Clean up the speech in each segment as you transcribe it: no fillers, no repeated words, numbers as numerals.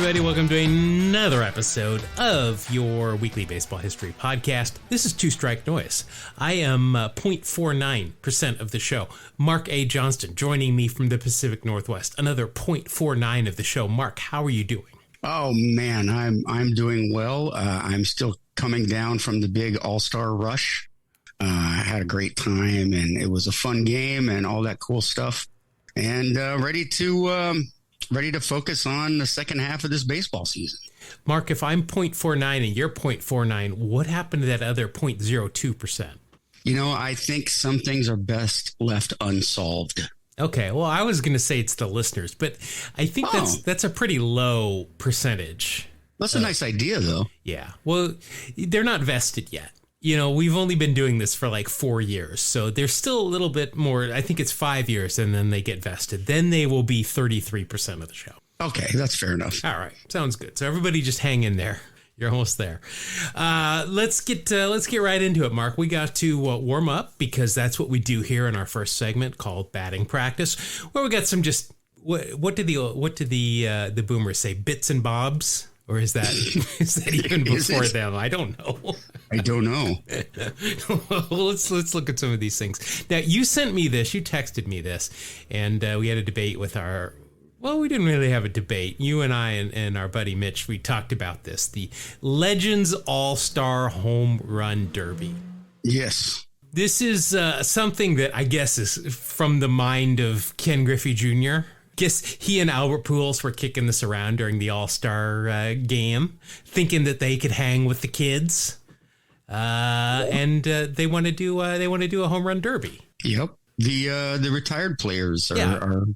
everybody. Welcome to another episode of your weekly baseball history podcast. This is Two Strike Noise. I am 0.49% of the show. Mark A. Johnston joining me from the Pacific Northwest. Another 0.49 of the show. Mark, how are you doing? Oh, man, I'm doing well. I'm still coming down from the big All-Star rush. I had a great time, and it was a fun game and all that cool stuff. And ready to focus on the second half of this baseball season. Mark, if I'm 0.49 and you're 0.49, what happened to that other 0.02%? You know, I think some things are best left unsolved. Okay, well, I was going to say it's the listeners, but I think that's a pretty low percentage. That's a nice idea, though. Yeah, well, they're not vested yet. You know, we've only been doing this for like 4 years, so there's still a little bit more. I think it's 5 years, and then they get vested. Then they will be 33% of the show. Okay, that's fair enough. All right, sounds good. So everybody just hang in there. You're almost there. Let's get right into it, Mark. We got to warm up because that's what we do here in our first segment called batting practice, where we got some just what did the boomers say? Bits and bobs. Or is that even before them? I don't know. I don't know. Well, let's look at some of these things. Now, you sent me this. You texted me this, and we had a debate with our. Well, we didn't really have a debate. You and I and our buddy Mitch, we talked about this. The Legends All-Star Home Run Derby. Yes. This is something that I guess is from the mind of Ken Griffey Jr. Guess he and Albert Pujols were kicking this around during the All-Star game, thinking that they could hang with the kids, and they want to do a home run derby. Yep, the retired players are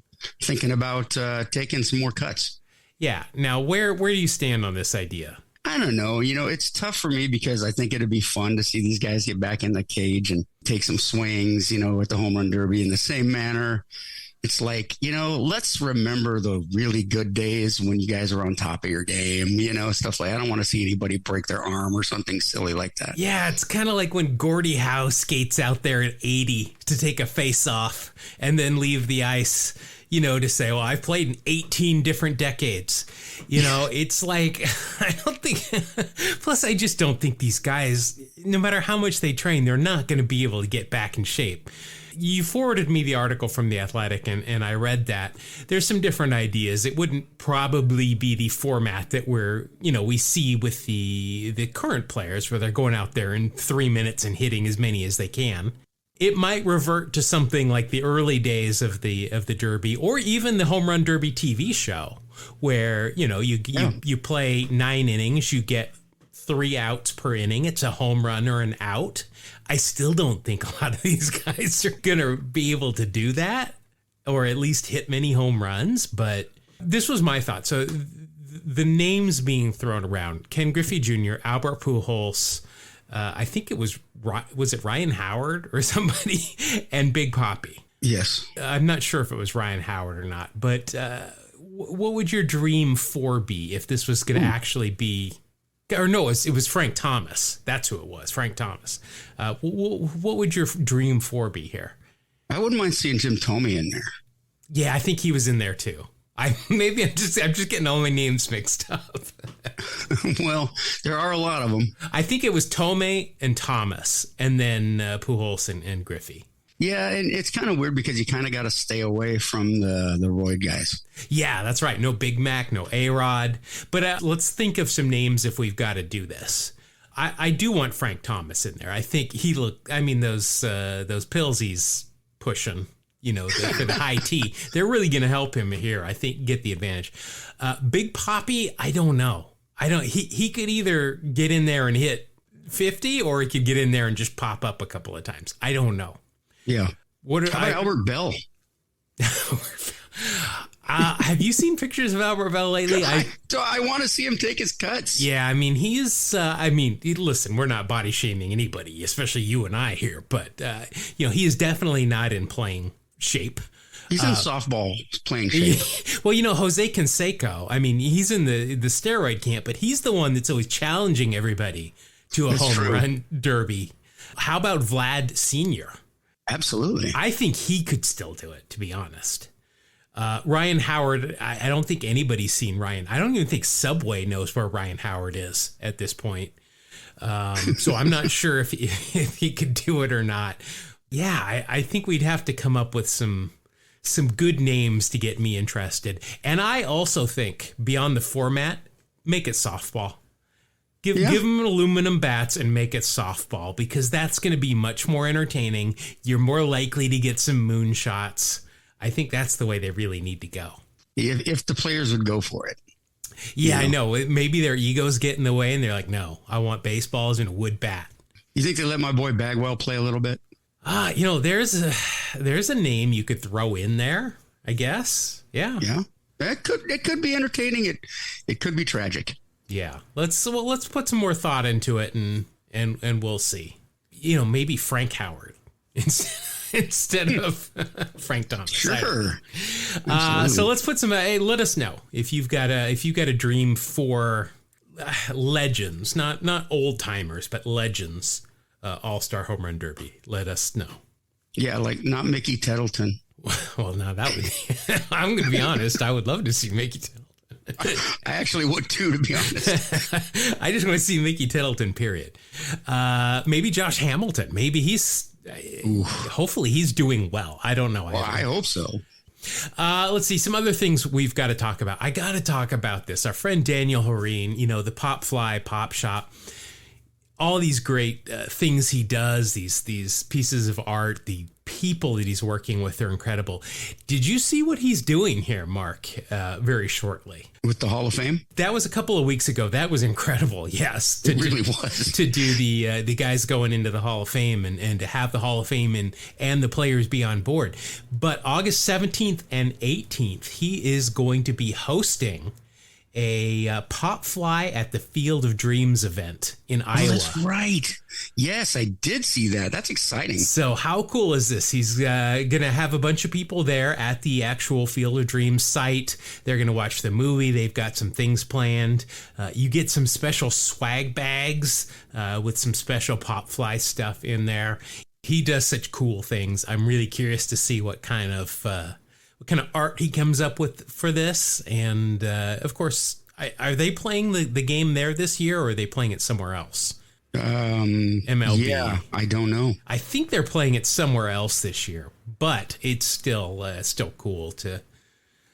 thinking about taking some more cuts. Yeah. Now, where do you stand on this idea? I don't know. You know, it's tough for me because I think it'd be fun to see these guys get back in the cage and take some swings. You know, with the home run derby in the same manner. It's like, you know, let's remember the really good days when you guys are on top of your game, you know, stuff like I don't want to see anybody break their arm or something silly like that. Yeah, it's kind of like when Gordie Howe skates out there at 80 to take a face off and then leave the ice, you know, to say, well, I've played in 18 different decades. You know, it's like, I don't think, plus I just don't think these guys, no matter how much they train, they're not going to be able to get back in shape. You forwarded me the article from The Athletic, and I read that. There's some different ideas. It wouldn't probably be the format that we see with the current players where they're going out there in 3 minutes and hitting as many as they can. It might revert to something like the early days of the Derby, or even the Home Run Derby TV show, where, you know, you play 9 innings, you get 3 outs per inning. It's a home run or an out. I still don't think a lot of these guys are going to be able to do that, or at least hit many home runs. But this was my thought. So the names being thrown around: Ken Griffey Jr., Albert Pujols, I think it was it Ryan Howard or somebody, and Big Papi. Yes. I'm not sure if it was Ryan Howard or not, but what would your dream 4 be if this was going to actually be? Or no, it was Frank Thomas. That's who it was, Frank Thomas. What would your dream 4 be here? I wouldn't mind seeing Jim Thome in there. Yeah, I think he was in there too. I'm just getting all my names mixed up. Well, there are a lot of them. I think it was Thome and Thomas, and then Pujols and Griffey. Yeah, and it's kind of weird because you kind of got to stay away from the Royd guys. Yeah, that's right. No Big Mac, no A-Rod. But let's think of some names if we've got to do this. I do want Frank Thomas in there. I think those pills he's pushing, you know, for the high T, they're really going to help him here. I think get the advantage. Big Papi, I don't know. He could either get in there and hit 50, or he could get in there and just pop up a couple of times. I don't know. Yeah. How about Albert Bell? Have you seen pictures of Albert Bell lately? I want to see him take his cuts. Yeah, I mean, listen, we're not body shaming anybody, especially you and I here, but, he is definitely not in playing shape. He's in softball playing shape. Well, Jose Canseco, I mean, he's in the steroid camp, but he's the one that's always challenging everybody to a home run derby. How about Vlad Sr.? Absolutely. I think he could still do it, to be honest. Ryan Howard, I don't think anybody's seen Ryan. I don't even think Subway knows where Ryan Howard is at this point. So I'm not sure if he could do it or not. Yeah, I think we'd have to come up with some good names to get me interested. And I also think beyond the format, make it softball. Give them aluminum bats and make it softball, because that's going to be much more entertaining. You're more likely to get some moonshots. I think that's the way they really need to go. If the players would go for it. Yeah, I know. Maybe their egos get in the way and they're like, no, I want baseballs and a wood bat. You think they let my boy Bagwell play a little bit? There's a name you could throw in there, I guess. Yeah. Yeah. It could be entertaining. It could be tragic. Yeah. Let's put some more thought into it and we'll see. Maybe Frank Howard instead of Frank Thomas. Sure. So let's put some. Hey, let us know if you've got a dream for legends, not old timers, but legends. All-Star Home Run Derby. Let us know. Yeah, like not Mickey Tettleton. Well, now that would. I'm going to be honest. I would love to see Mickey Tettleton. I actually would too, to be honest. I just want to see Mickey Tettleton. Period. Maybe Josh Hamilton. Maybe he's. Hopefully, he's doing well. I don't know. Well, I hope so. Let's see some other things we've got to talk about. I got to talk about this. Our friend Daniel Horeen, the Pop Fly Pop Shop. All these great things he does, these pieces of art, the people that he's working with are incredible. Did you see what he's doing here, Mark, very shortly? With the Hall of Fame? That was a couple of weeks ago. That was incredible, yes. It really was. To do the guys going into the Hall of Fame and to have the Hall of Fame and the players be on board. But August 17th and 18th, he is going to be hosting a Pop Fly at the Field of Dreams event in Iowa. That's right. Yes, I did see that. That's exciting. So how cool is this? He's going to have a bunch of people there at the actual Field of Dreams site. They're going to watch the movie. They've got some things planned. You get some special swag bags with some special Pop Fly stuff in there. He does such cool things. I'm really curious to see what kind of art he comes up with for this. And, of course, are they playing the game there this year, or are they playing it somewhere else? MLB. Yeah, I don't know. I think they're playing it somewhere else this year, but it's still cool to...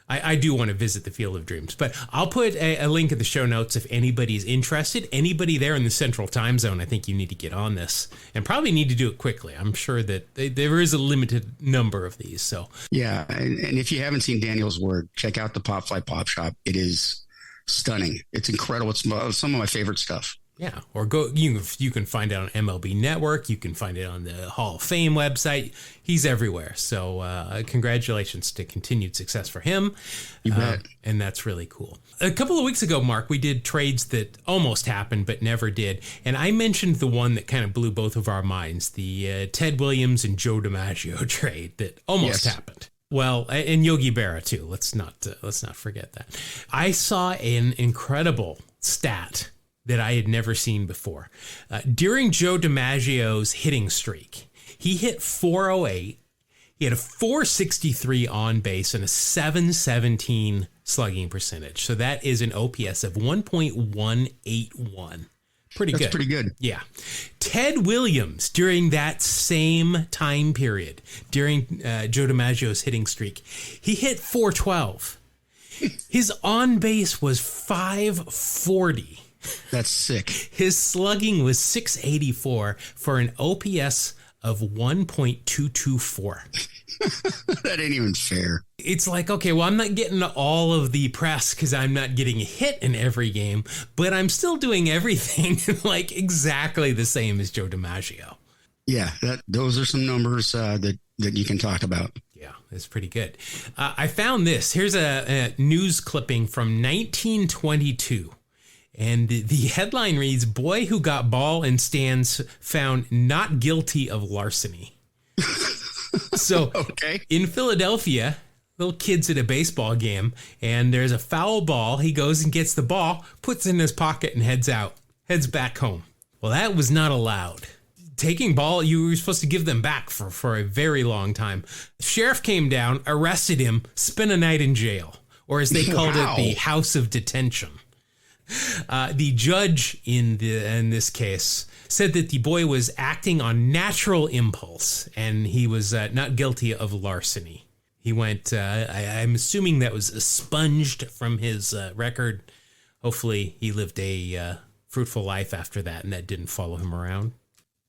I do want to visit the Field of Dreams, but I'll put a link in the show notes if anybody's interested. Anybody there in the Central Time Zone, I think you need to get on this and probably need to do it quickly. I'm sure that there is a limited number of these. So yeah, and if you haven't seen Daniel's work, check out the Pop Fly Pop Shop. It is stunning. It's incredible. It's some of my favorite stuff. Yeah, or you can find it on MLB Network. You can find it on the Hall of Fame website. He's everywhere. So congratulations to continued success for him. You bet. And that's really cool. A couple of weeks ago, Mark, we did trades that almost happened but never did. And I mentioned the one that kind of blew both of our minds, the Ted Williams and Joe DiMaggio trade that almost happened. Well, and Yogi Berra too. Let's not forget that. I saw an incredible stat that I had never seen before. During Joe DiMaggio's hitting streak, he hit 408. He had a 463 on base and a 717 slugging percentage. So that is an OPS of 1.181. That's pretty good. Yeah. Ted Williams, during that same time period, during Joe DiMaggio's hitting streak, he hit 412. His on base was 540. That's sick. His slugging was 684 for an OPS of 1.224. That ain't even fair. It's like, okay, well, I'm not getting all of the press because I'm not getting a hit in every game, but I'm still doing everything like exactly the same as Joe DiMaggio. Yeah, those are some numbers that you can talk about. Yeah, it's pretty good. I found this. Here's a news clipping from 1922. And the headline reads, "Boy who got ball in stands found not guilty of larceny." So in Philadelphia, little kid's at a baseball game, and there's a foul ball. He goes and gets the ball, puts it in his pocket, and heads back home. Well, that was not allowed. taking ball, you were supposed to give them back for a very long time. The sheriff came down, arrested him, spent a night in jail, or as they called it, the house of detention. The judge in this case said that the boy was acting on natural impulse, and he was not guilty of larceny. He went, I'm assuming that was expunged from his record. Hopefully he lived a fruitful life after that, and that didn't follow him around.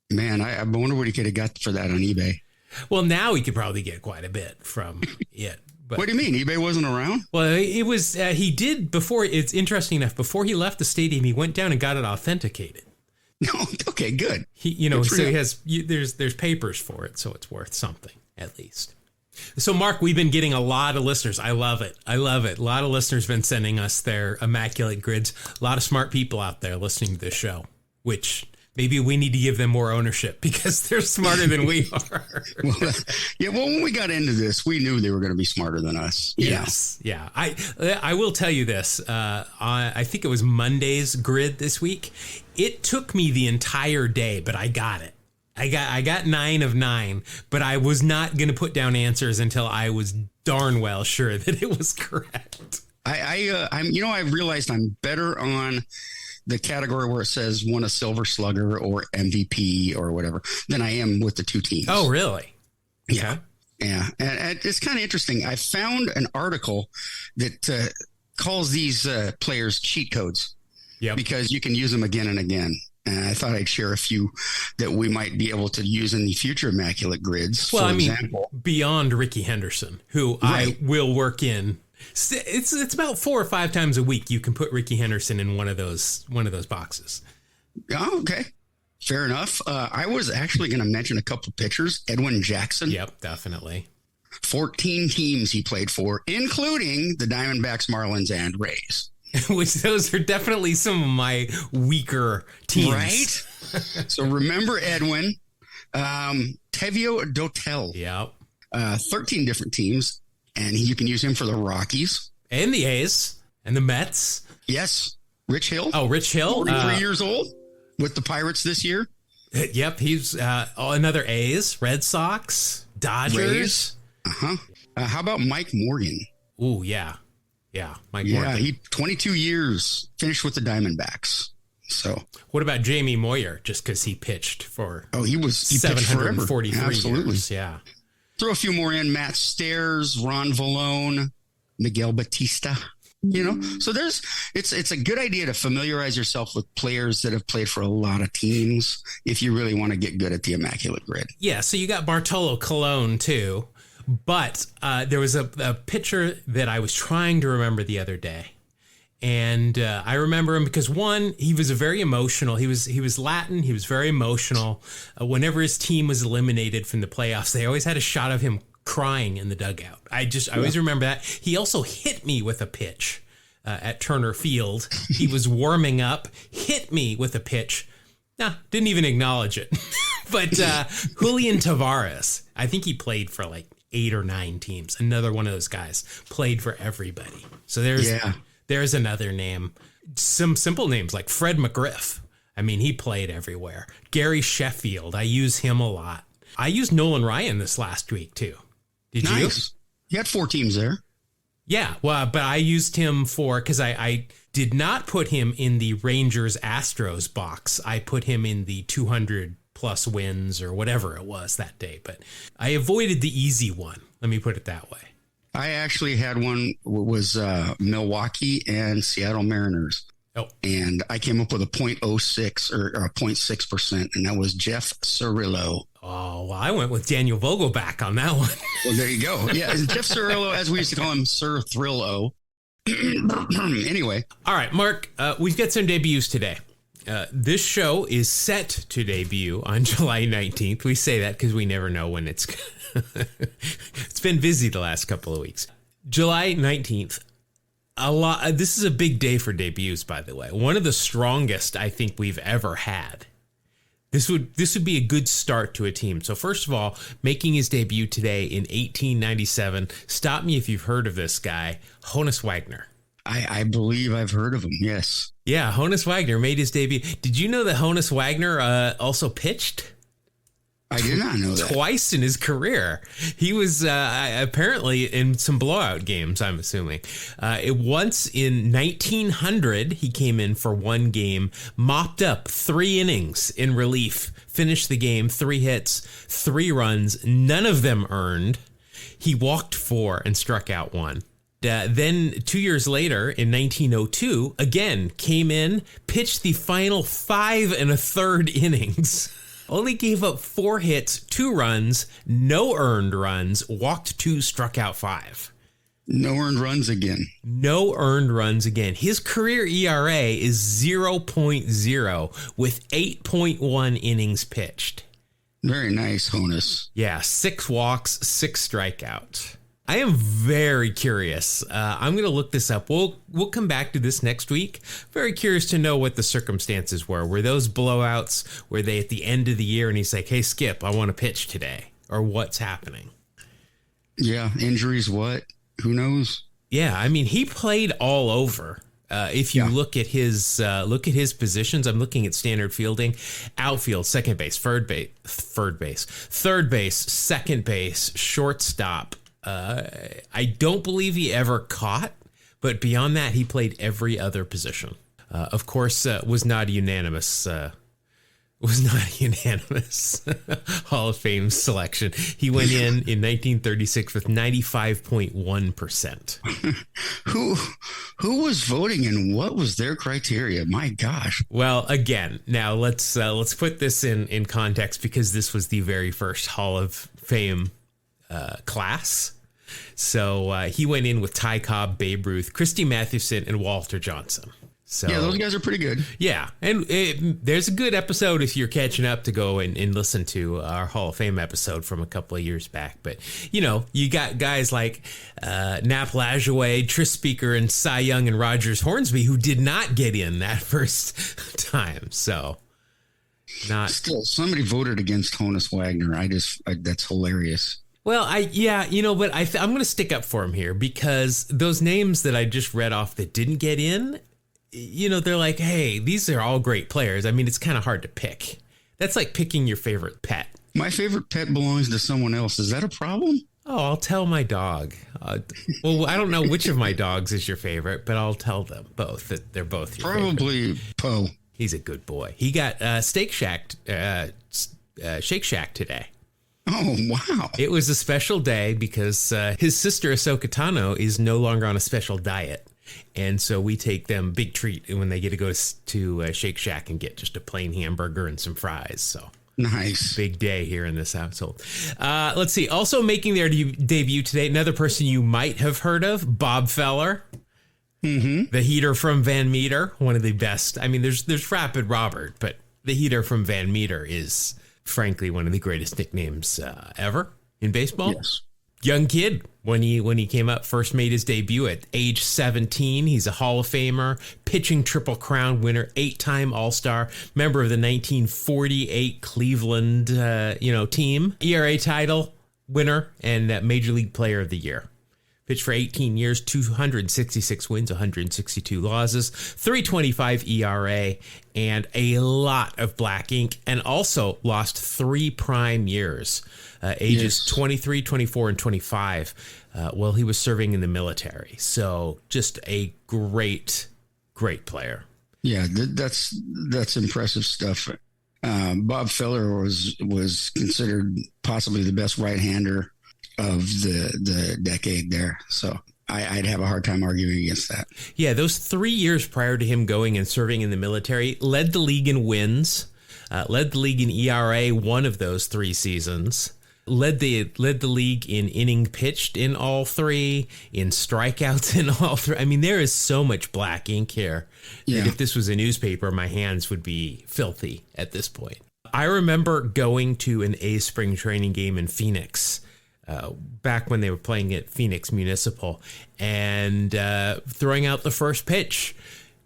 Man, I wonder what he could have got for that on eBay. Well, now he could probably get quite a bit from it. But, what do you mean? eBay wasn't around? Well, it was. He did before. It's interesting enough. Before he left the stadium, he went down and got it authenticated. No, okay, good. So he has. There's papers for it, so it's worth something at least. So, Mark, we've been getting a lot of listeners. I love it. A lot of listeners been sending us their immaculate grids. A lot of smart people out there listening to this show, which maybe we need to give them more ownership because they're smarter than we are. Well, when we got into this, we knew they were going to be smarter than us. Yes. Yeah. I will tell you this. I think it was Monday's grid this week. It took me the entire day, but I got it. I got 9 of 9, but I was not going to put down answers until I was darn well sure that it was correct. I've realized I'm better on the category where it says won a silver slugger or MVP or whatever than I am with the two teams. Oh, really? Yeah. Okay. Yeah. And it's kind of interesting. I found an article that calls these players cheat codes. Yep. Because you can use them again and again. And I thought I'd share a few that we might be able to use in the future immaculate grids. Well, example, beyond Ricky Henderson, who right. I will work in. It's about 4 or 5 times a week you can put Ricky Henderson in one of those boxes. Oh, okay. Fair enough. I was actually going to mention a couple pitchers. Edwin Jackson. Yep, definitely. 14 teams he played for, including the Diamondbacks, Marlins, and Rays. Which those are definitely some of my weaker teams. Right? So remember Edwin, Tevio Dotel. Yep. 13 different teams, and you can use him for the Rockies. And the A's. And the Mets. Yes. Rich Hill. Oh, Rich Hill. 43 years old with the Pirates this year. Yep. He's another A's, Red Sox, Dodgers. Rays. Uh-huh. How about Mike Morgan? Ooh, yeah. Yeah, Mike Morgan. Yeah, he 22 years, finished with the Diamondbacks. So, what about Jamie Moyer? Just because he pitched for he 743 Absolutely. years. Yeah. Throw a few more in: Matt Stairs, Ron Vallone, Miguel Batista. So it's a good idea to familiarize yourself with players that have played for a lot of teams if you really want to get good at the immaculate grid. Yeah. So you got Bartolo Colon too. But there was a pitcher that I was trying to remember the other day. And I remember him because, one, he was very emotional. He was Latin. He was very emotional. Whenever his team was eliminated from the playoffs, they always had a shot of him crying in the dugout. I always remember that. He also hit me with a pitch at Turner Field. He was warming up, hit me with a pitch. Didn't even acknowledge it. But Julian Tavares, I think he played for like 8 or 9 teams. Another one of those guys played for everybody. So there's another name. Some simple names like Fred McGriff. I mean, he played everywhere. Gary Sheffield. I use him a lot. I used Nolan Ryan this last week too. Did you? You had 4 teams there. Yeah. Well, but I used him because I did not put him in the Rangers Astros box. I put him in the 200 plus wins or whatever it was that day. But I avoided the easy one. Let me put it that way. I actually had one was Milwaukee and Seattle Mariners. Oh. And I came up with a 0.06 or a 0.6%, and that was Jeff Cirillo. Oh, well, I went with Daniel Vogelback on that one. Well, there you go. Yeah, Jeff Cirillo, as we used to call him, Sir Thrillo. Anyway. All right, Mark, we've got some debuts today. This show is set to debut on July 19th. We say that because we never know when it's it's been busy the last couple of weeks. July 19th. This is a big day for debuts, by the way. One of the strongest I think we've ever had. This would be a good start to a team. So first of all, making his debut today in 1897. Stop me if you've heard of this guy, Honus Wagner. I believe I've heard of him, yes. Yeah, Honus Wagner made his debut. Did you know that Honus Wagner also pitched? I did not know that. Twice in his career. He was apparently in some blowout games, I'm assuming. Once in 1900, he came in for one game, mopped up 3 innings in relief, finished the game, 3 hits, 3 runs, none of them earned. He walked 4 and struck out 1. Then 2 years later, in 1902, again, came in, pitched the final 5 1/3 innings. Only gave up 4 hits, 2 runs, no earned runs, walked 2, struck out 5. No earned runs again. No earned runs again. His career ERA is 0.0 with 8.1 innings pitched. Very nice, Honus. Yeah, 6 walks, 6 strikeouts. I am very curious. I'm going to look this up. We'll come back to this next week. Very curious to know what the circumstances were. Were those blowouts? Were they at the end of the year and he's like, hey, Skip, I want to pitch today? Or what's happening? Yeah, injuries, what? Who knows? Yeah, I mean, he played all over. If you look at his positions, I'm looking at standard fielding, outfield, second base, third base, second base, shortstop. I don't believe he ever caught, but beyond that, he played every other position. Of course, was not a unanimous Hall of Fame selection. He went in 1936 with 95.1%. Who was voting and what was their criteria? My gosh. Well, again, now let's put this in context because this was the very first Hall of Fame class. So he went in with Ty Cobb, Babe Ruth, Christy Mathewson, and Walter Johnson. So, yeah, those guys are pretty good. Yeah, and there's a good episode if you're catching up to go and listen to our Hall of Fame episode from a couple of years back. But, you got guys like Nap Lajoie, Tris Speaker, and Cy Young and Rogers Hornsby who did not get in that first time. So, Still, somebody voted against Honus Wagner. That's hilarious. Well, I'm going to stick up for him here because those names that I just read off that didn't get in, they're like, hey, these are all great players. I mean, it's kind of hard to pick. That's like picking your favorite pet. My favorite pet belongs to someone else. Is that a problem? Oh, I'll tell my dog. Well, I don't know which of my dogs is your favorite, but I'll tell them both that they're both your Probably favorite. Poe. He's a good boy. He got Shake Shack today. Oh, wow. It was a special day because his sister, Ahsoka Tano, is no longer on a special diet. And so we take them big treat when they get to go to Shake Shack and get just a plain hamburger and some fries. So nice. Big day here in this household. Let's see. Also making their debut today, another person you might have heard of, Bob Feller. Mm-hmm. The heater from Van Meter, one of the best. I mean, there's Rapid Robert, but the heater from Van Meter is frankly one of the greatest nicknames ever in baseball. Yes. Young kid when he came up, first made his debut at age 17. He's a Hall of Famer, pitching Triple Crown winner, 8-time All-Star, member of the 1948 Cleveland team, ERA title winner, and Major League Player of the Year. Pitched for 18 years, 266 wins, 162 losses, 3.25 ERA, and a lot of black ink, and also lost 3 prime years, ages 23, 24, and 25, while he was serving in the military. So just a great, great player. Yeah, that's impressive stuff. Bob Feller was considered possibly the best right-hander of the decade there. So I'd have a hard time arguing against that. Yeah, those 3 years prior to him going and serving in the military, led the league in wins, led the league in ERA one of those 3 seasons, led the league in inning pitched in all 3, in strikeouts in all 3. I mean, there is so much black ink here that if this was a newspaper, my hands would be filthy at this point. I remember going to an A's spring training game in Phoenix back when they were playing at Phoenix Municipal, and throwing out the first pitch.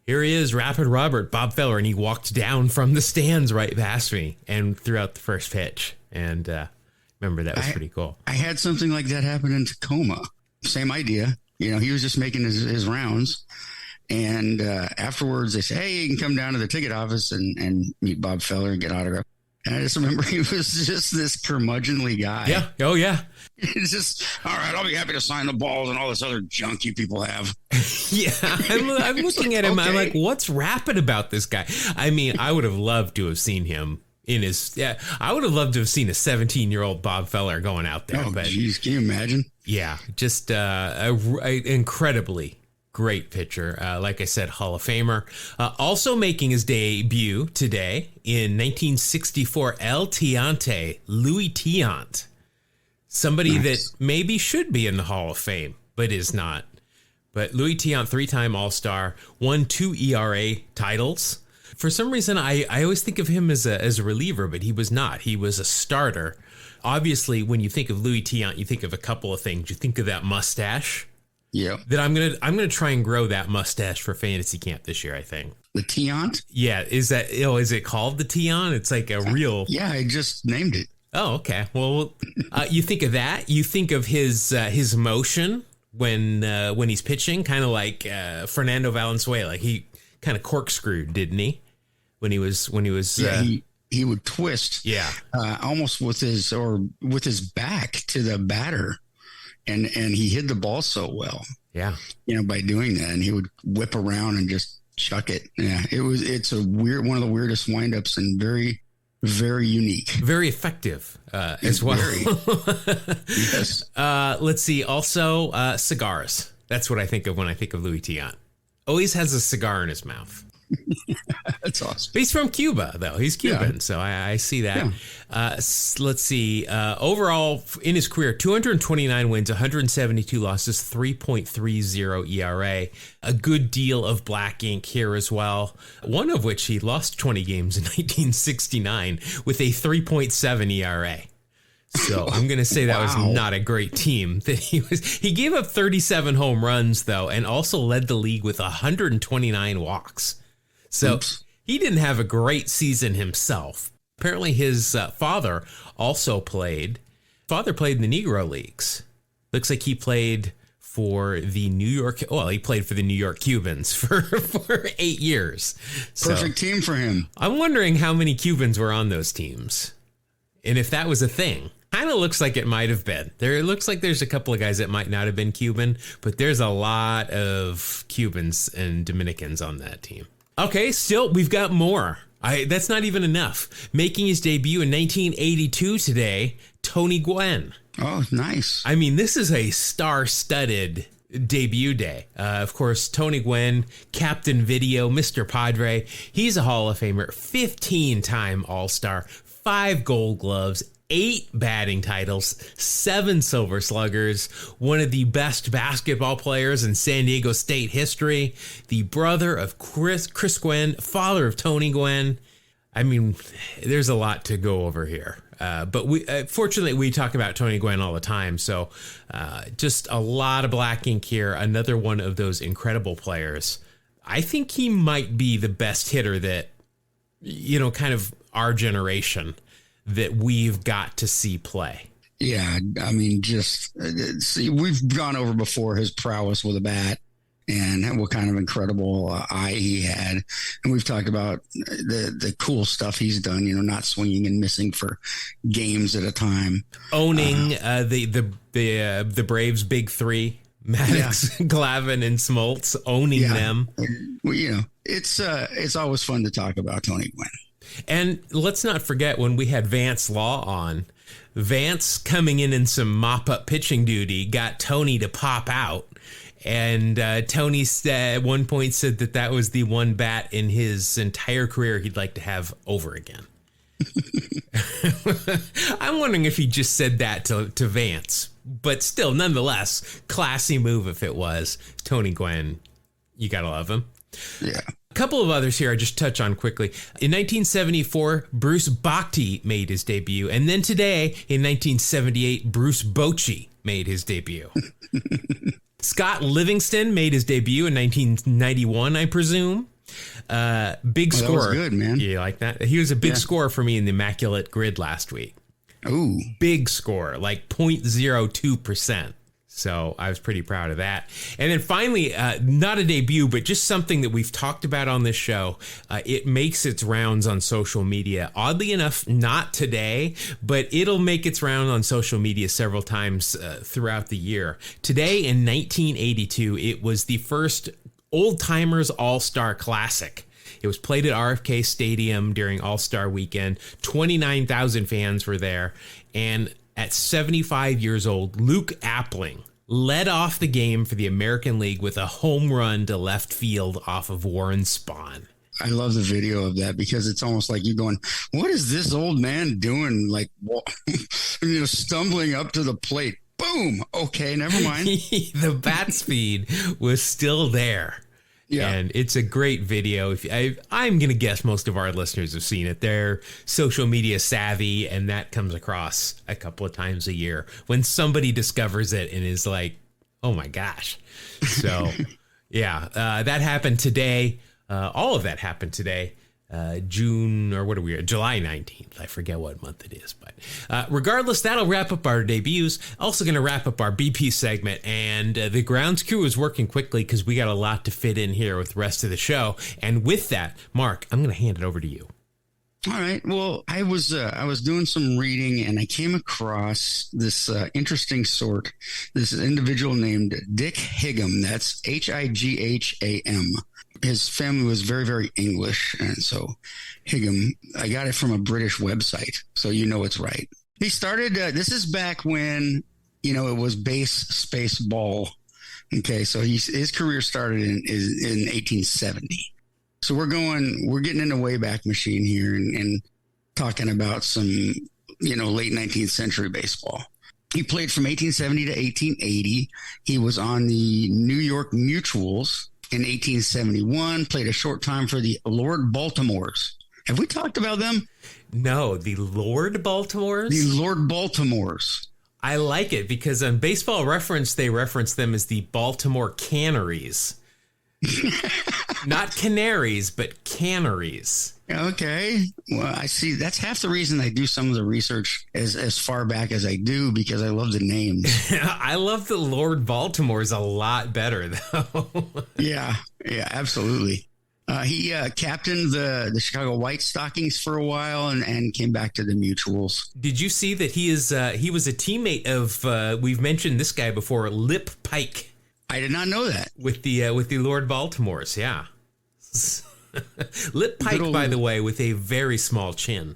Here he is, Rapid Robert, Bob Feller, and he walked down from the stands right past me and threw out the first pitch. And remember, that was pretty cool. I had something like that happen in Tacoma. Same idea. He was just making his rounds. And afterwards, they say, hey, you can come down to the ticket office and meet Bob Feller and get autograph. And I just remember he was just this curmudgeonly guy. Yeah. Oh, yeah. It's just, all right, I'll be happy to sign the balls and all this other junk you people have. Yeah. I'm looking at him. Okay. I'm like, what's rapid about this guy? I mean, I would have loved to have seen him in his, I would have loved to have seen a 17-year-old Bob Feller going out there. Oh, geez, can you imagine? Yeah. Just a incredibly great pitcher. Like I said, Hall of Famer. Also making his debut today in 1964, El Tiante, Luis Tiant. Somebody that maybe should be in the Hall of Fame, but is not. But Luis Tiant, 3-time All-Star, won 2 ERA titles. For some reason, I always think of him as a reliever, but he was not. He was a starter. Obviously, when you think of Luis Tiant, you think of a couple of things. You think of that mustache. Yeah. That I'm gonna try and grow that mustache for fantasy camp this year, I think. The Tiant? Yeah. Is it called the Tiant? It's like a real. Yeah, I just named it. Oh, okay. Well, you think of that. You think of his motion when he's pitching, kind of like Fernando Valenzuela. He kind of corkscrewed, didn't he? When he was. Yeah, he would twist. Yeah. Almost with his back to the batter, and he hit the ball so well. Yeah. By doing that, and he would whip around and just chuck it. Yeah. It's a weird, one of the weirdest windups, and very, very unique. Very effective as well. Yes. Let's see. Also, cigars. That's what I think of when I think of Luis Tiant. Always has a cigar in his mouth. That's awesome. He's from Cuba, though. He's Cuban, so I see that. Yeah. Let's see. Overall, in his career, 229 wins, 172 losses, 3.30 ERA. A good deal of black ink here as well. One of which he lost 20 games in 1969 with a 3.7 ERA. So I'm going to say that was not a great team that he was. He gave up 37 home runs, though, and also led the league with 129 walks. So he didn't have a great season himself. Apparently his father also played. Father played in the Negro Leagues. Looks like he played for the New York. Well, he played for the New York Cubans for 8 years. Perfect team for him. I'm wondering how many Cubans were on those teams, and if that was a thing. Kind of looks like it might have been. It looks like there's a couple of guys that might not have been Cuban, but there's a lot of Cubans and Dominicans on that team. Okay, still, we've got more. That's not even enough. Making his debut in 1982 today, Tony Gwynn. Oh, nice. I mean, this is a star-studded debut day. Of course, Tony Gwynn, Captain Video, Mr. Padre. He's a Hall of Famer, 15-time All-Star, 5 Gold Gloves, 8 batting titles, 7 Silver Sluggers, one of the best basketball players in San Diego State history, the brother of Chris Gwynn, father of Tony Gwynn. I mean, there's a lot to go over here. But fortunately, we talk about Tony Gwynn all the time. So just a lot of black ink here. Another one of those incredible players. I think he might be the best hitter that, kind of our generation that we've got to see play. Yeah, I mean, we've gone over before his prowess with a bat and what kind of incredible eye he had. And we've talked about the cool stuff he's done, not swinging and missing for games at a time. Owning the Braves' big three, Maddox, Glavine, and Smoltz, owning them. Well, it's always fun to talk about Tony Gwynn. And let's not forget when we had Vance Law on. Vance coming in some mop-up pitching duty got Tony to pop out. And Tony at one point said that was the one bat in his entire career he'd like to have over again. I'm wondering if he just said that to Vance. But still, nonetheless, classy move if it was. Tony Gwynn, you got to love him. Yeah. A couple of others here I just touch on quickly. In 1974, Bruce Bochy made his debut. And then today, in 1978, Bruce Bochy made his debut. Scott Livingston made his debut in 1991, I presume. Big scorer. That was good, man. You like that? He was a big scorer for me in the Immaculate Grid last week. Ooh. Big score, like 0.02%. So I was pretty proud of that. And then finally, not a debut, but just something that we've talked about on this show. It makes its rounds on social media. Oddly enough, not today, but it'll make its round on social media several times throughout the year. Today in 1982, it was the first Old Timers All-Star Classic. It was played at RFK Stadium during All-Star Weekend. 29,000 fans were there. And at 75 years old, Luke Appling led off the game for the American League with a home run to left field off of Warren Spahn. I love the video of that because it's almost like you're going, what is this old man doing? Like, stumbling up to the plate. Boom. Okay, never mind. The bat speed was still there. Yeah. And it's a great video. I'm going to guess most of our listeners have seen it. They're social media savvy, and that comes across a couple of times a year when somebody discovers it and is like, oh my gosh. So, yeah, that happened today. All of that happened today. July 19th. I forget what month it is, but regardless, that'll wrap up our debuts. Also going to wrap up our BP segment, and the grounds crew is working quickly because we got a lot to fit in here with the rest of the show. And with that, Mark, I'm going to hand it over to you. All right. Well, I was doing some reading, and I came across this interesting this individual named Dick Higham. That's Higham. His family was very, very English, and so Higham, I got it from a British website, so you know it's right. He started, this is back when, it was base space ball. Okay, so his career started in 1870. So we're getting in the Wayback Machine here and talking about some, late 19th century baseball. He played from 1870 to 1880. He was on the New York Mutuals. In 1871, played a short time for the Lord Baltimores. Have we talked about them? No, the Lord Baltimores? The Lord Baltimores. I like it because on Baseball Reference, they reference them as the Baltimore Canneries. Not canaries, but canneries. Okay. Well, I see. That's half the reason I do some of the research as far back as I do, because I love the names. I love the Lord Baltimore's a lot better, though. Yeah, absolutely. He captained the Chicago White Stockings for a while and came back to the Mutuals. Did you see that he was a teammate of, we've mentioned this guy before, Lip Pike? I did not know that. With the Lord Baltimores, yeah. Lip Pike, by the way, with a very small chin.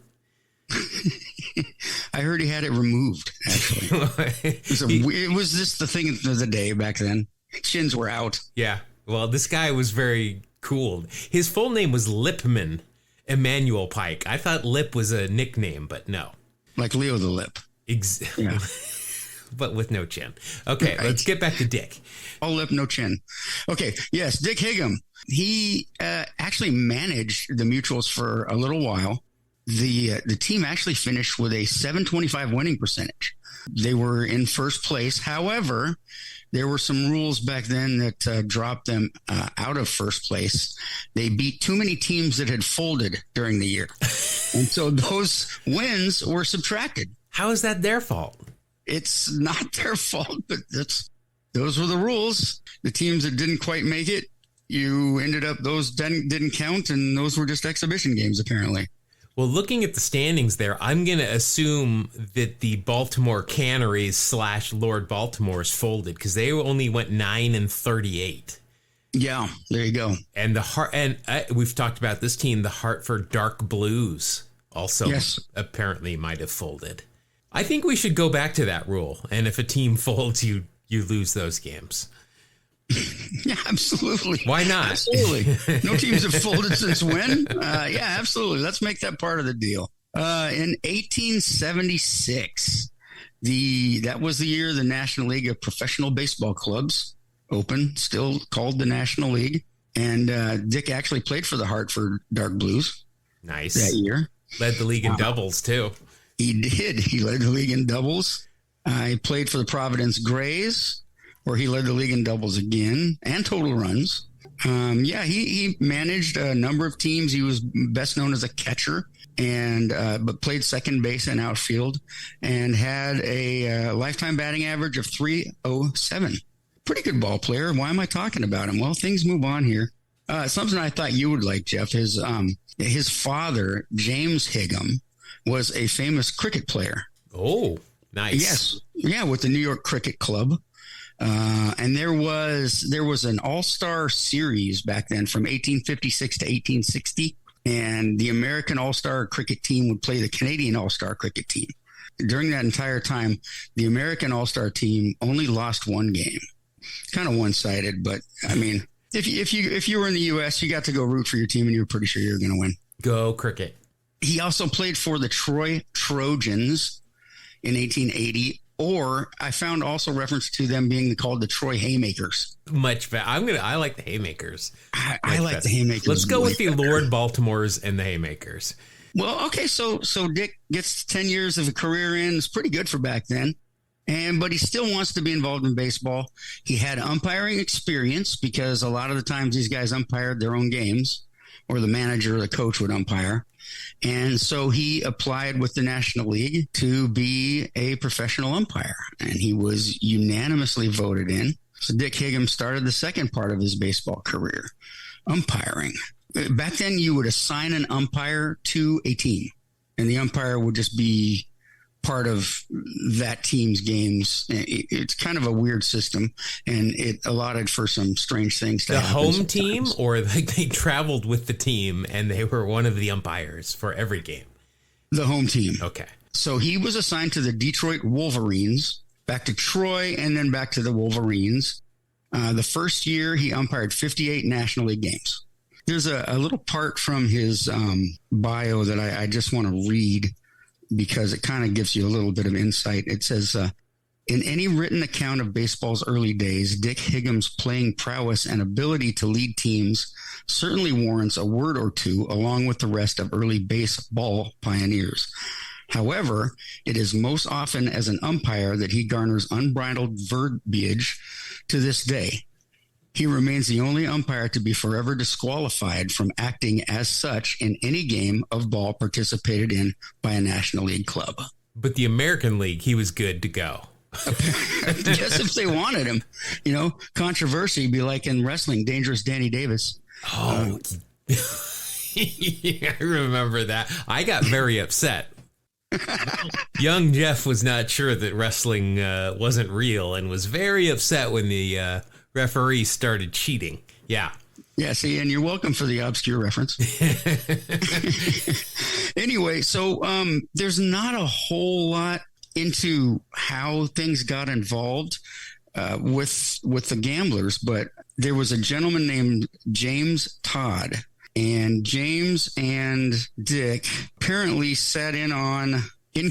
I heard he had it removed, actually. It was just the thing of the day back then. Chins were out. Yeah. Well, this guy was very cool. His full name was Lipman Emmanuel Pike. I thought Lip was a nickname, but no. Like Leo the Lip. Exactly. Yeah. But with no chin. Okay, right. Let's get back to Dick. All lip, no chin. Okay, yes, Dick Higham. He actually managed the Mutuals for a little while. The team actually finished with a .725 winning percentage. They were in first place. However, there were some rules back then that dropped them out of first place. They beat too many teams that had folded during the year. And so those wins were subtracted. How is that their fault? It's not their fault, but those were the rules. The teams that didn't quite make it, those didn't count, and those were just exhibition games, apparently. Well, looking at the standings there, I'm going to assume that the Baltimore Canneries / Lord Baltimore's folded because they only went 9-38. Yeah, there you go. And we've talked about this team, the Hartford Dark Blues, also apparently might have folded. I think we should go back to that rule. And if a team folds, you lose those games. Yeah, absolutely. Why not? Absolutely. No teams have folded since when? Yeah, absolutely. Let's make that part of the deal. In 1876, that was the year the National League of Professional Baseball Clubs opened, still called the National League. And Dick actually played for the Hartford Dark Blues. Nice. That year. Led the league in doubles, too. He did. He led the league in doubles. He played for the Providence Grays, where he led the league in doubles again and total runs. Yeah, he managed a number of teams. He was best known as a catcher, and but played second base and outfield, and had a lifetime batting average of .307. Pretty good ball player. Why am I talking about him? Well, things move on here. Something I thought you would like, Jeff. His father, James Higham, was a famous cricket player. Oh, nice. Yes, yeah, with the New York Cricket Club. And there was an all-star series back then from 1856 to 1860, and the American all-star cricket team would play the Canadian all-star cricket team. During that entire time, the American all-star team only lost one game. Kind of one-sided, but I mean, if you were in the U.S., you got to go root for your team, and you were pretty sure you were going to win. Go cricket. He also played for the Troy Trojans in 1880. Or I found also reference to them being called the Troy Haymakers. Much better. I like the Haymakers. I like the Haymakers. Let's go with the Lord Baltimores and the Haymakers. Well, okay, so Dick gets 10 years of a career in. It's pretty good for back then. But he still wants to be involved in baseball. He had umpiring experience because a lot of the times these guys umpired their own games, or the manager or the coach would umpire. And so he applied with the National League to be a professional umpire, and he was unanimously voted in. So Dick Higham started the second part of his baseball career, umpiring. Back then, you would assign an umpire to a team, and the umpire would just be part of that team's games. It's kind of a weird system, and it allotted for some strange things to happen. The home sometimes. team, or they traveled with the team and they were one of the umpires for every game? The home team. Okay. So he was assigned to the Detroit Wolverines, back to Troy, and then back to the Wolverines. The first year, he umpired 58 National League games. There's a little part from his bio that I just want to read, because it kind of gives you a little bit of insight. It says, in any written account of baseball's early days, Dick Higham's playing prowess and ability to lead teams certainly warrants a word or two along with the rest of early baseball pioneers. However, it is most often as an umpire that he garners unbridled verbiage to this day. He remains the only umpire to be forever disqualified from acting as such in any game of ball participated in by a National League club. But the American League, he was good to go. Yes, if they wanted him. Controversy be like in wrestling, Dangerous Danny Davis. Oh, I remember that. I got very upset. Young Jeff was not sure that wrestling wasn't real and was very upset when the referee started cheating. Yeah. Yeah, see, and you're welcome for the obscure reference. Anyway, so there's not a whole lot into how things got involved with the Gamblers, but there was a gentleman named James Todd, and James and Dick apparently sat in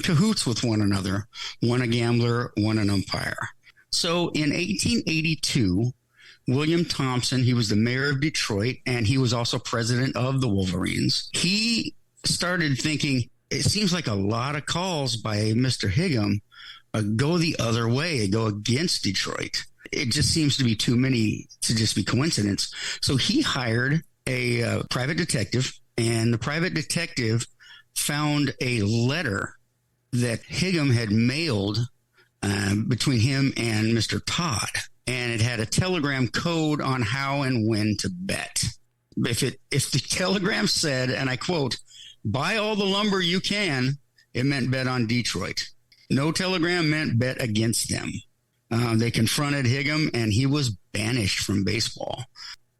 cahoots with one another, one a gambler, one an umpire. So in 1882, William Thompson, he was the mayor of Detroit, and he was also president of the Wolverines. He started thinking, it seems like a lot of calls by Mr. Higham go the other way, go against Detroit. It just seems to be too many to just be coincidence. So he hired a private detective, and the private detective found a letter that Higham had mailed between him and Mr. Todd. And it had a telegram code on how and when to bet. If the telegram said, and I quote, "Buy all the lumber you can," it meant bet on Detroit. No telegram meant bet against them. They confronted Higham, and he was banished from baseball.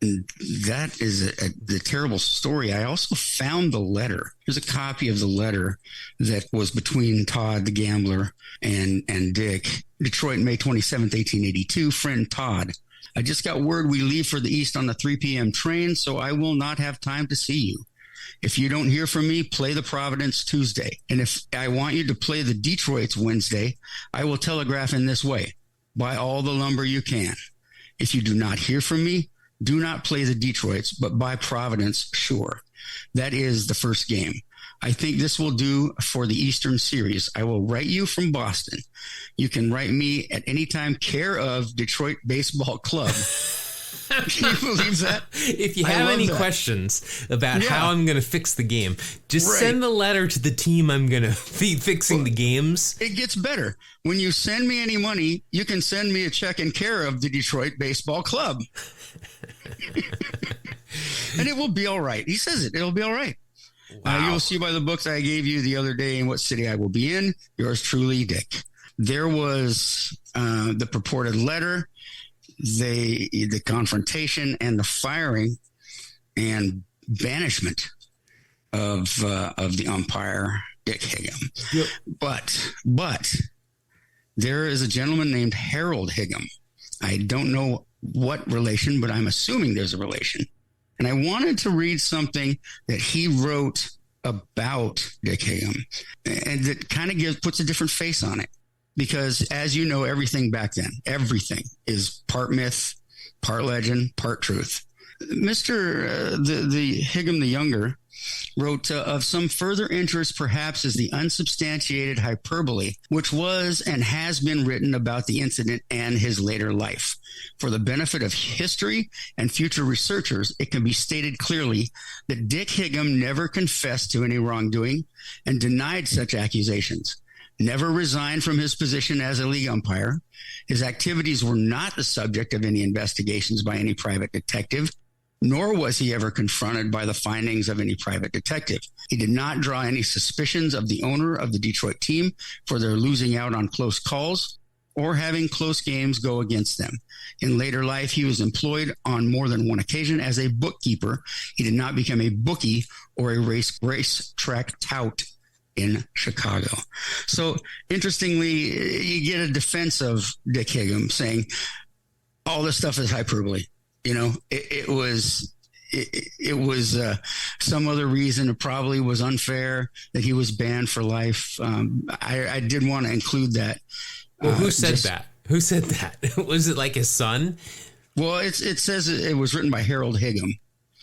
And that is the terrible story. I also found the letter. Here's a copy of the letter that was between Todd, the gambler, and Dick. Detroit, May 27th, 1882. Friend Todd, I just got word we leave for the East on the 3 p.m. train, so I will not have time to see you. If you don't hear from me, play the Providence Tuesday. And if I want you to play the Detroit's Wednesday, I will telegraph in this way: buy all the lumber you can. If you do not hear from me, do not play the Detroits, but buy Providence, sure. That is the first game. I think this will do for the Eastern Series. I will write you from Boston. You can write me at any time, care of Detroit Baseball Club. Can you believe that? If you have any questions about how I'm going to fix the game, just send the letter to the team I'm going to be fixing the games. It gets better. When you send me any money, you can send me a check in care of the Detroit Baseball Club. And it will be all right. He says it. It'll be all right. Wow. You'll see by the books I gave you the other day in what city I will be in. Yours truly, Dick. There was the purported letter, the confrontation, and the firing and banishment of the umpire, Dick Higham. Yep. But there is a gentleman named Harold Higham. I don't know what relation, but I'm assuming there's a relation. And I wanted to read something that he wrote about Dick Higham, and that kind of puts a different face on it. Because, as you know, everything back then, everything is part myth, part legend, part truth. Mr. The Higham the Younger wrote, of some further interest perhaps is the unsubstantiated hyperbole, which was and has been written about the incident and his later life. For the benefit of history and future researchers, it can be stated clearly that Dick Higham never confessed to any wrongdoing and denied such accusations. Never resigned from his position as a league umpire. His activities were not the subject of any investigations by any private detective, nor was he ever confronted by the findings of any private detective. He did not draw any suspicions of the owner of the Detroit team for their losing out on close calls or having close games go against them. In later life, he was employed on more than one occasion as a bookkeeper. He did not become a bookie or a racetrack tout in Chicago. So interestingly, you get a defense of Dick Higham saying all this stuff is hyperbole. You know, it was some other reason. It probably was unfair that he was banned for life. I did want to include that. Well, who said that? Who said that? Was it like his son? Well, it says it was written by Harold Higham.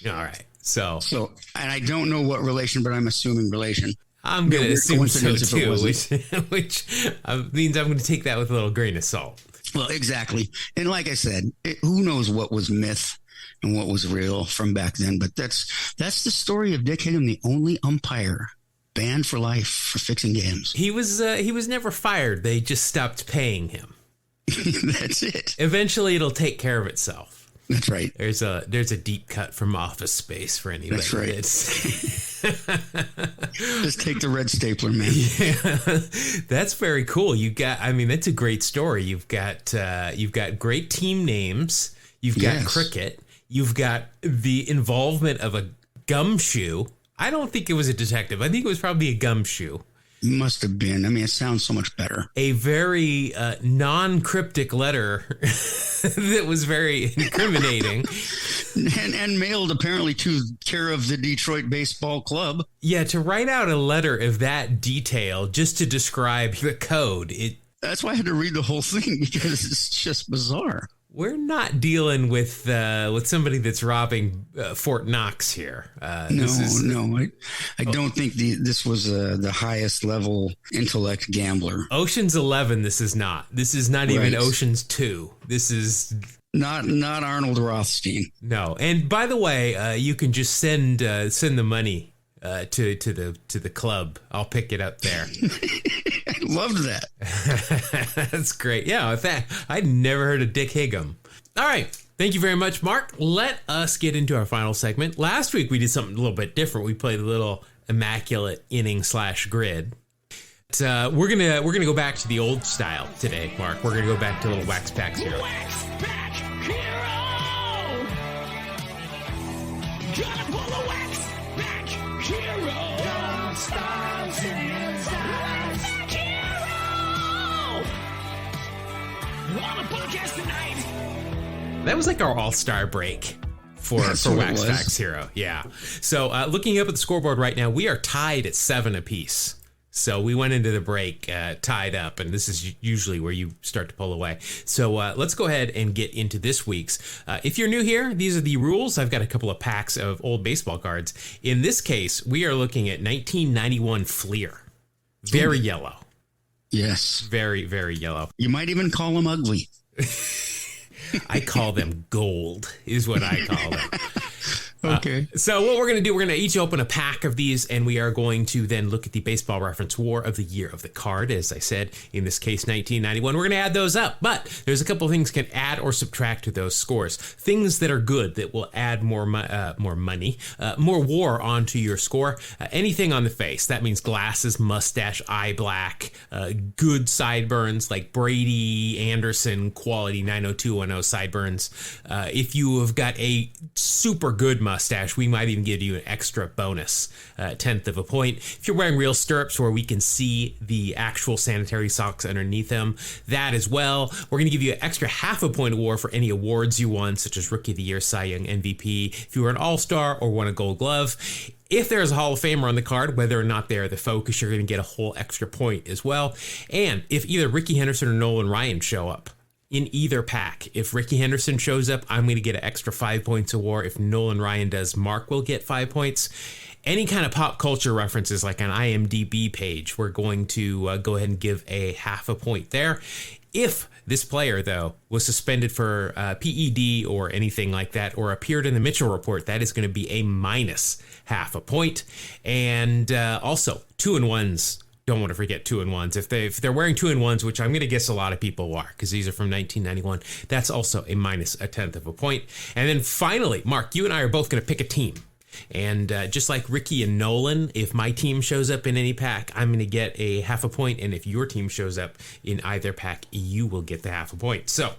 All right. So, and I don't know what relation, but I'm assuming relation. I'm going to assume so too, which means I'm going to take that with a little grain of salt. Well, exactly. And like I said, who knows what was myth and what was real from back then. But that's the story of Dick Higham, the only umpire banned for life for fixing games. He was never fired. They just stopped paying him. That's it. Eventually, it'll take care of itself. That's right. There's a deep cut from Office Space for anybody. That's right. Just take the red stapler, man. Yeah, that's very cool. That's a great story. You've got great team names. You've got cricket. You've got the involvement of a gumshoe. I don't think it was a detective. I think it was probably a gumshoe. Must have been. I mean, it sounds so much better. A very non-cryptic letter that was very incriminating. and mailed apparently to care of the Detroit Baseball Club. Yeah, to write out a letter of that detail just to describe the code. That's why I had to read the whole thing, because it's just bizarre. We're not dealing with somebody that's robbing Fort Knox here. I don't think this was the highest level intellect gambler. Ocean's 11. This is not. This is not even Ocean's 2. This is not Arnold Rothstein. No. And by the way, you can just send the money to the club. I'll pick it up there. I loved that. That's great. Yeah, in fact, I'd never heard of Dick Higham. All right. Thank you very much, Mark. Let us get into our final segment. Last week, we did something a little bit different. We played a little immaculate inning /grid. We're gonna go back to the old style today, Mark. We're gonna go back to a little Wax Packs Hero. Wax Pack Hero! Gotta pull a Wax Pack Hero! Young stars in his eyes. Wax Hero! On the podcast tonight. That was like our all-star break for Wax Packs Hero. Yeah. So looking up at the scoreboard right now, we are tied at 7 apiece. So we went into the break tied up, and this is usually where you start to pull away. So let's go ahead and get into this week's. If you're new here, these are the rules. I've got a couple of packs of old baseball cards. In this case, we are looking at 1991 Fleer. Very yellow. Yes. Very, very yellow. You might even call them ugly. I call them gold, is what I call them. Okay. So what we're going to do, we're going to each open a pack of these, and we are going to then look at the Baseball Reference War of the Year of the card. As I said, in this case, 1991. We're going to add those up, but there's a couple of things can add or subtract to those scores. Things that are good that will add more money, more war onto your score. Anything on the face. That means glasses, mustache, eye black, good sideburns like Brady Anderson quality 90210 sideburns. If you have got a super good mustache, we might even give you an extra bonus, 1/10 of a point. If you're wearing real stirrups where we can see the actual sanitary socks underneath them, that as well. We're going to give you an extra 1/2 point award for any awards you won, such as Rookie of the Year, Cy Young, MVP. If you were an All-Star or won a Gold Glove. If there's a Hall of Famer on the card, whether or not they're the focus, you're going to get a whole extra point as well. And if either Ricky Henderson or Nolan Ryan show up in either pack, if Ricky Henderson shows up, I'm going to get an extra 5 points of war. If Nolan Ryan does, Mark will get 5 points. Any kind of pop culture references like an IMDb page, we're going to go ahead and give a 1/2 point there. If this player, though, was suspended for PED or anything like that, or appeared in the Mitchell Report, that is going to be a minus 1/2 point. And also, 2-and-1s. Don't want to forget 2-and-1s. If they're wearing 2-and-1s, which I'm going to guess a lot of people are, because these are from 1991, that's also a minus 1/10 of a point. And then finally, Mark, you and I are both going to pick a team. And just like Ricky and Nolan, if my team shows up in any pack, I'm going to get a 1/2 point. And if your team shows up in either pack, you will get the 1/2 point. So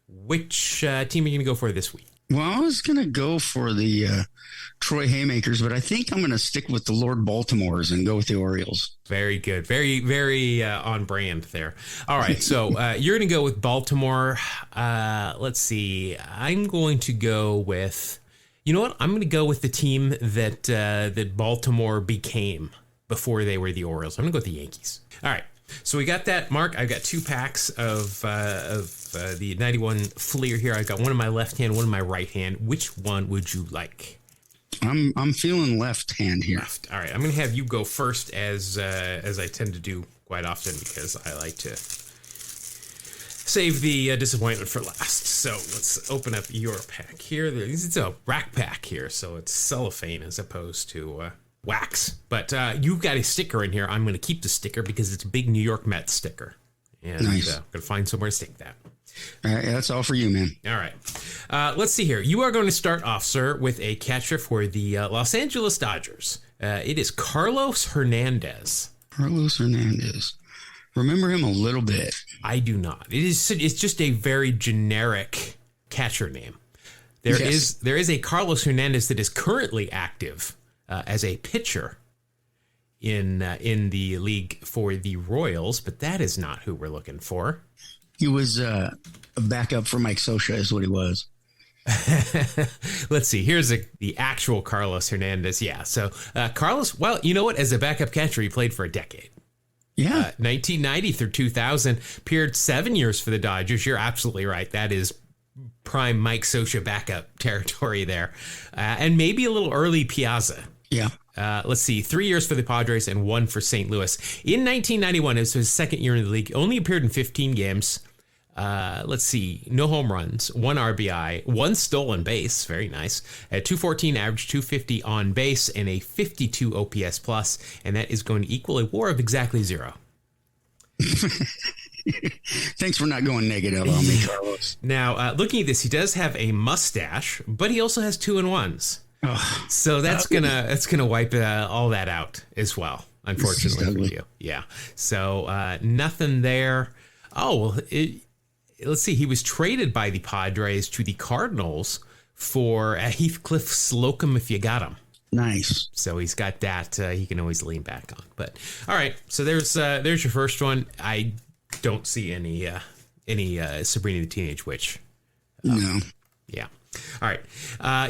which team are you going to go for this week? Well, I was going to go for the Troy Haymakers, but I think I'm going to stick with the Lord Baltimores and go with the Orioles. Very good. Very, very on brand there. All right. So you're going to go with Baltimore. Let's see. I'm going to go with, you know what? I'm going to go with the team that Baltimore became before they were the Orioles. I'm going to go with the Yankees. All right. So we got that, Mark. I've got 2 packs of the 91 Fleer here. I've got one in my left hand, one in my right hand. Which one would you like? I'm feeling left hand here. Left. All right. I'm going to have you go first, as I tend to do quite often, because I like to save the disappointment for last. So let's open up your pack here. It's a rack pack here, so it's cellophane as opposed to wax. But you've got a sticker in here. I'm going to keep the sticker because it's a big New York Mets sticker. And nice. I'm going to find somewhere to stick that. All right, that's all for you, man. All right. Let's see here. You are going to start off, sir, with a catcher for the Los Angeles Dodgers. It is Carlos Hernandez. Carlos Hernandez. Remember him a little bit. I do not. It's just a very generic catcher name. There is a Carlos Hernandez that is currently active as a pitcher in the league for the Royals, but that is not who we're looking for. He was a backup for Mike Scioscia is what he was. Let's see. Here's the actual Carlos Hernandez. Yeah. So Carlos, well, you know what? As a backup catcher, he played for a decade. Yeah. 1990 through 2000, appeared 7 years for the Dodgers. You're absolutely right. That is prime Mike Scioscia backup territory there. And maybe a little early Piazza. Yeah. Let's see, 3 years for the Padres and 1 for St. Louis. In 1991, it was his second year in the league. Only appeared in 15 games. Let's see, no home runs, 1 RBI, 1 stolen base. Very nice. At 214 average, 250 on base, and a 52 OPS plus. And that is going to equal a WAR of exactly 0. Thanks for not going negative on me, Carlos. Now, looking at this, he does have a mustache, but he also has 2-and-1s. Oh, so that's gonna wipe all that out as well, unfortunately for you. Yeah. So nothing there. Oh, well, let's see. He was traded by the Padres to the Cardinals for Heathcliff Slocum if you got him. Nice. So he's got that he can always lean back on. But all right. So there's your first one. I don't see any Sabrina the Teenage Witch. No. Yeah. All right.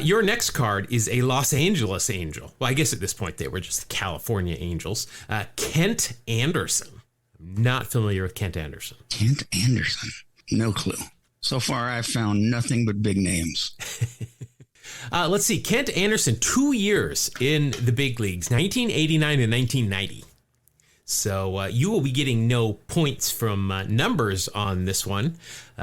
Your next card is a Los Angeles Angel. Well, I guess at this point they were just California Angels. Kent Anderson. I'm not familiar with Kent Anderson. Kent Anderson. No clue. So far, I've found nothing but big names. Let's see. Kent Anderson, 2 years in the big leagues, 1989 and 1990. So you will be getting no points from numbers on this one.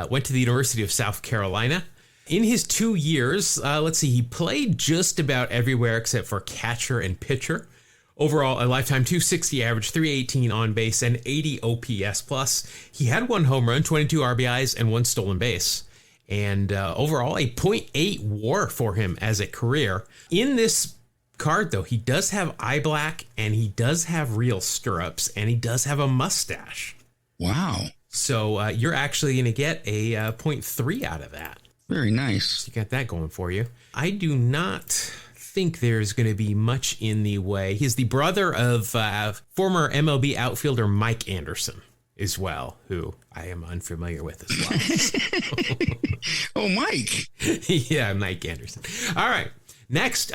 Went to the University of South Carolina. In his 2 years, let's see, he played just about everywhere except for catcher and pitcher. Overall, a lifetime 260 average, 318 on base, and 80 OPS plus. He had 1 home run, 22 RBIs, and 1 stolen base. And overall, a .8 WAR for him as a career. In this card, though, he does have eye black, and he does have real stirrups, and he does have a mustache. Wow. So you're actually going to get a .3 out of that. Very nice. So you got that going for you. I do not think there's going to be much in the way. He's the brother of former MLB outfielder Mike Anderson as well, who I am unfamiliar with as well. Oh, Mike. Yeah, Mike Anderson. All right. Next,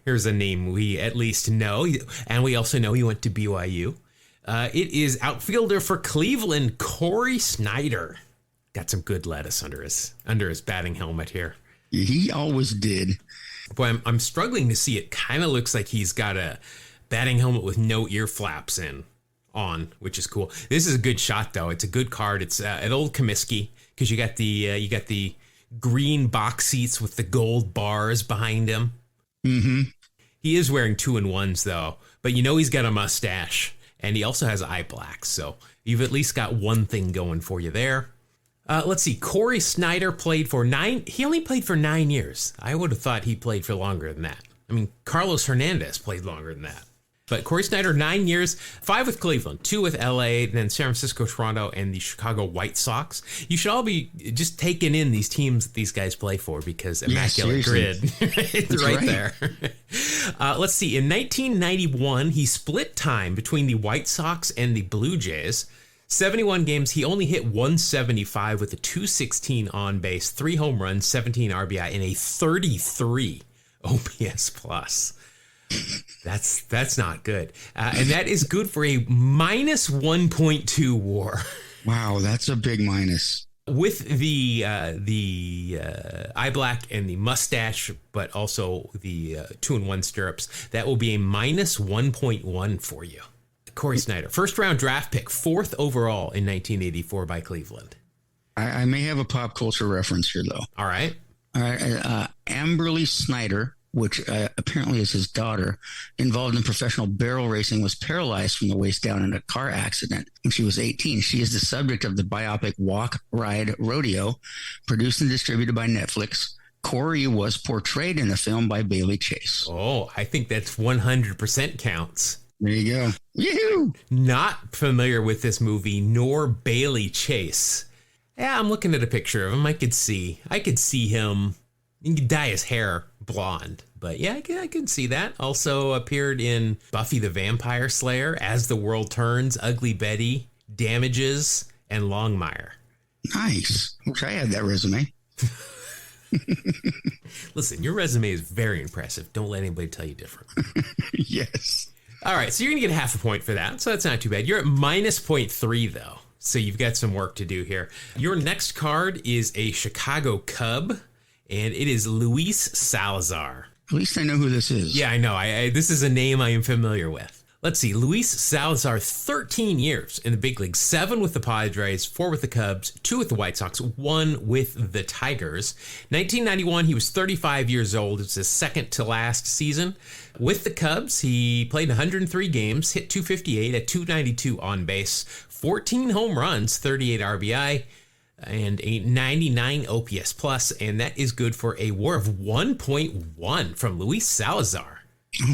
here's a name we at least know, and we also know he went to BYU. It is outfielder for Cleveland, Corey Snyder. Got some good lettuce under his batting helmet here. He always did. Boy, I'm struggling to see. It kind of looks like he's got a batting helmet with no ear flaps on, which is cool. This is a good shot, though. It's a good card. It's an old Comiskey because you got the green box seats with the gold bars behind him. Mm-hmm. He is wearing 2-in-1s though, but he's got a mustache and he also has eye black. So you've at least got one thing going for you there. Let's see. Corey Snyder played for 9. He only played for 9 years. I would have thought he played for longer than that. I mean, Carlos Hernandez played longer than that. But Corey Snyder, 9 years, 5 with Cleveland, 2 with LA, then San Francisco, Toronto, and the Chicago White Sox. You should all be just taking in these teams that these guys play for because immaculate grid. It's right there. Let's see. In 1991, he split time between the White Sox and the Blue Jays. 71 games, he only hit 175 with a 216 on base, 3 home runs, 17 RBI, and a 33 OPS plus. That's not good. And that is good for a minus 1.2 WAR. Wow, that's a big minus. With the eye black and the mustache, but also the 2-in-1 stirrups, that will be a minus 1.1 for you. Corey Snyder, first round draft pick, 4th overall in 1984 by Cleveland. I may have a pop culture reference here, though. All right. Amberly Snyder, which apparently is his daughter, involved in professional barrel racing, was paralyzed from the waist down in a car accident when she was 18. She is the subject of the biopic Walk, Ride, Rodeo, produced and distributed by Netflix. Corey was portrayed in the film by Bailey Chase. Oh, I think that's 100% counts. There you go. Yoo-hoo! Not familiar with this movie, nor Bailey Chase. Yeah, I'm looking at a picture of him. I could see him. You could dye his hair blonde, but yeah, I can see that. Also appeared in Buffy the Vampire Slayer, As the World Turns, Ugly Betty, Damages, and Longmire. Nice. Wish I had that resume. Listen, your resume is very impressive. Don't let anybody tell you different. Yes. All right, so you're going to get half a point for that, so that's not too bad. You're at minus 0.3, though, so you've got some work to do here. Your next card is a Chicago Cub, and it is Luis Salazar. At least I know who this is. Yeah, I know. This is a name I am familiar with. Let's see. Luis Salazar, 13 years in the big league, 7 with the Padres, 4 with the Cubs, 2 with the White Sox, 1 with the Tigers. 1991, he was 35 years old. It was his second to last season. With the Cubs, he played 103 games, hit 258 at 292 on base, 14 home runs, 38 RBI, and a 99 OPS plus, and that is good for a WAR of 1.1 from Luis Salazar.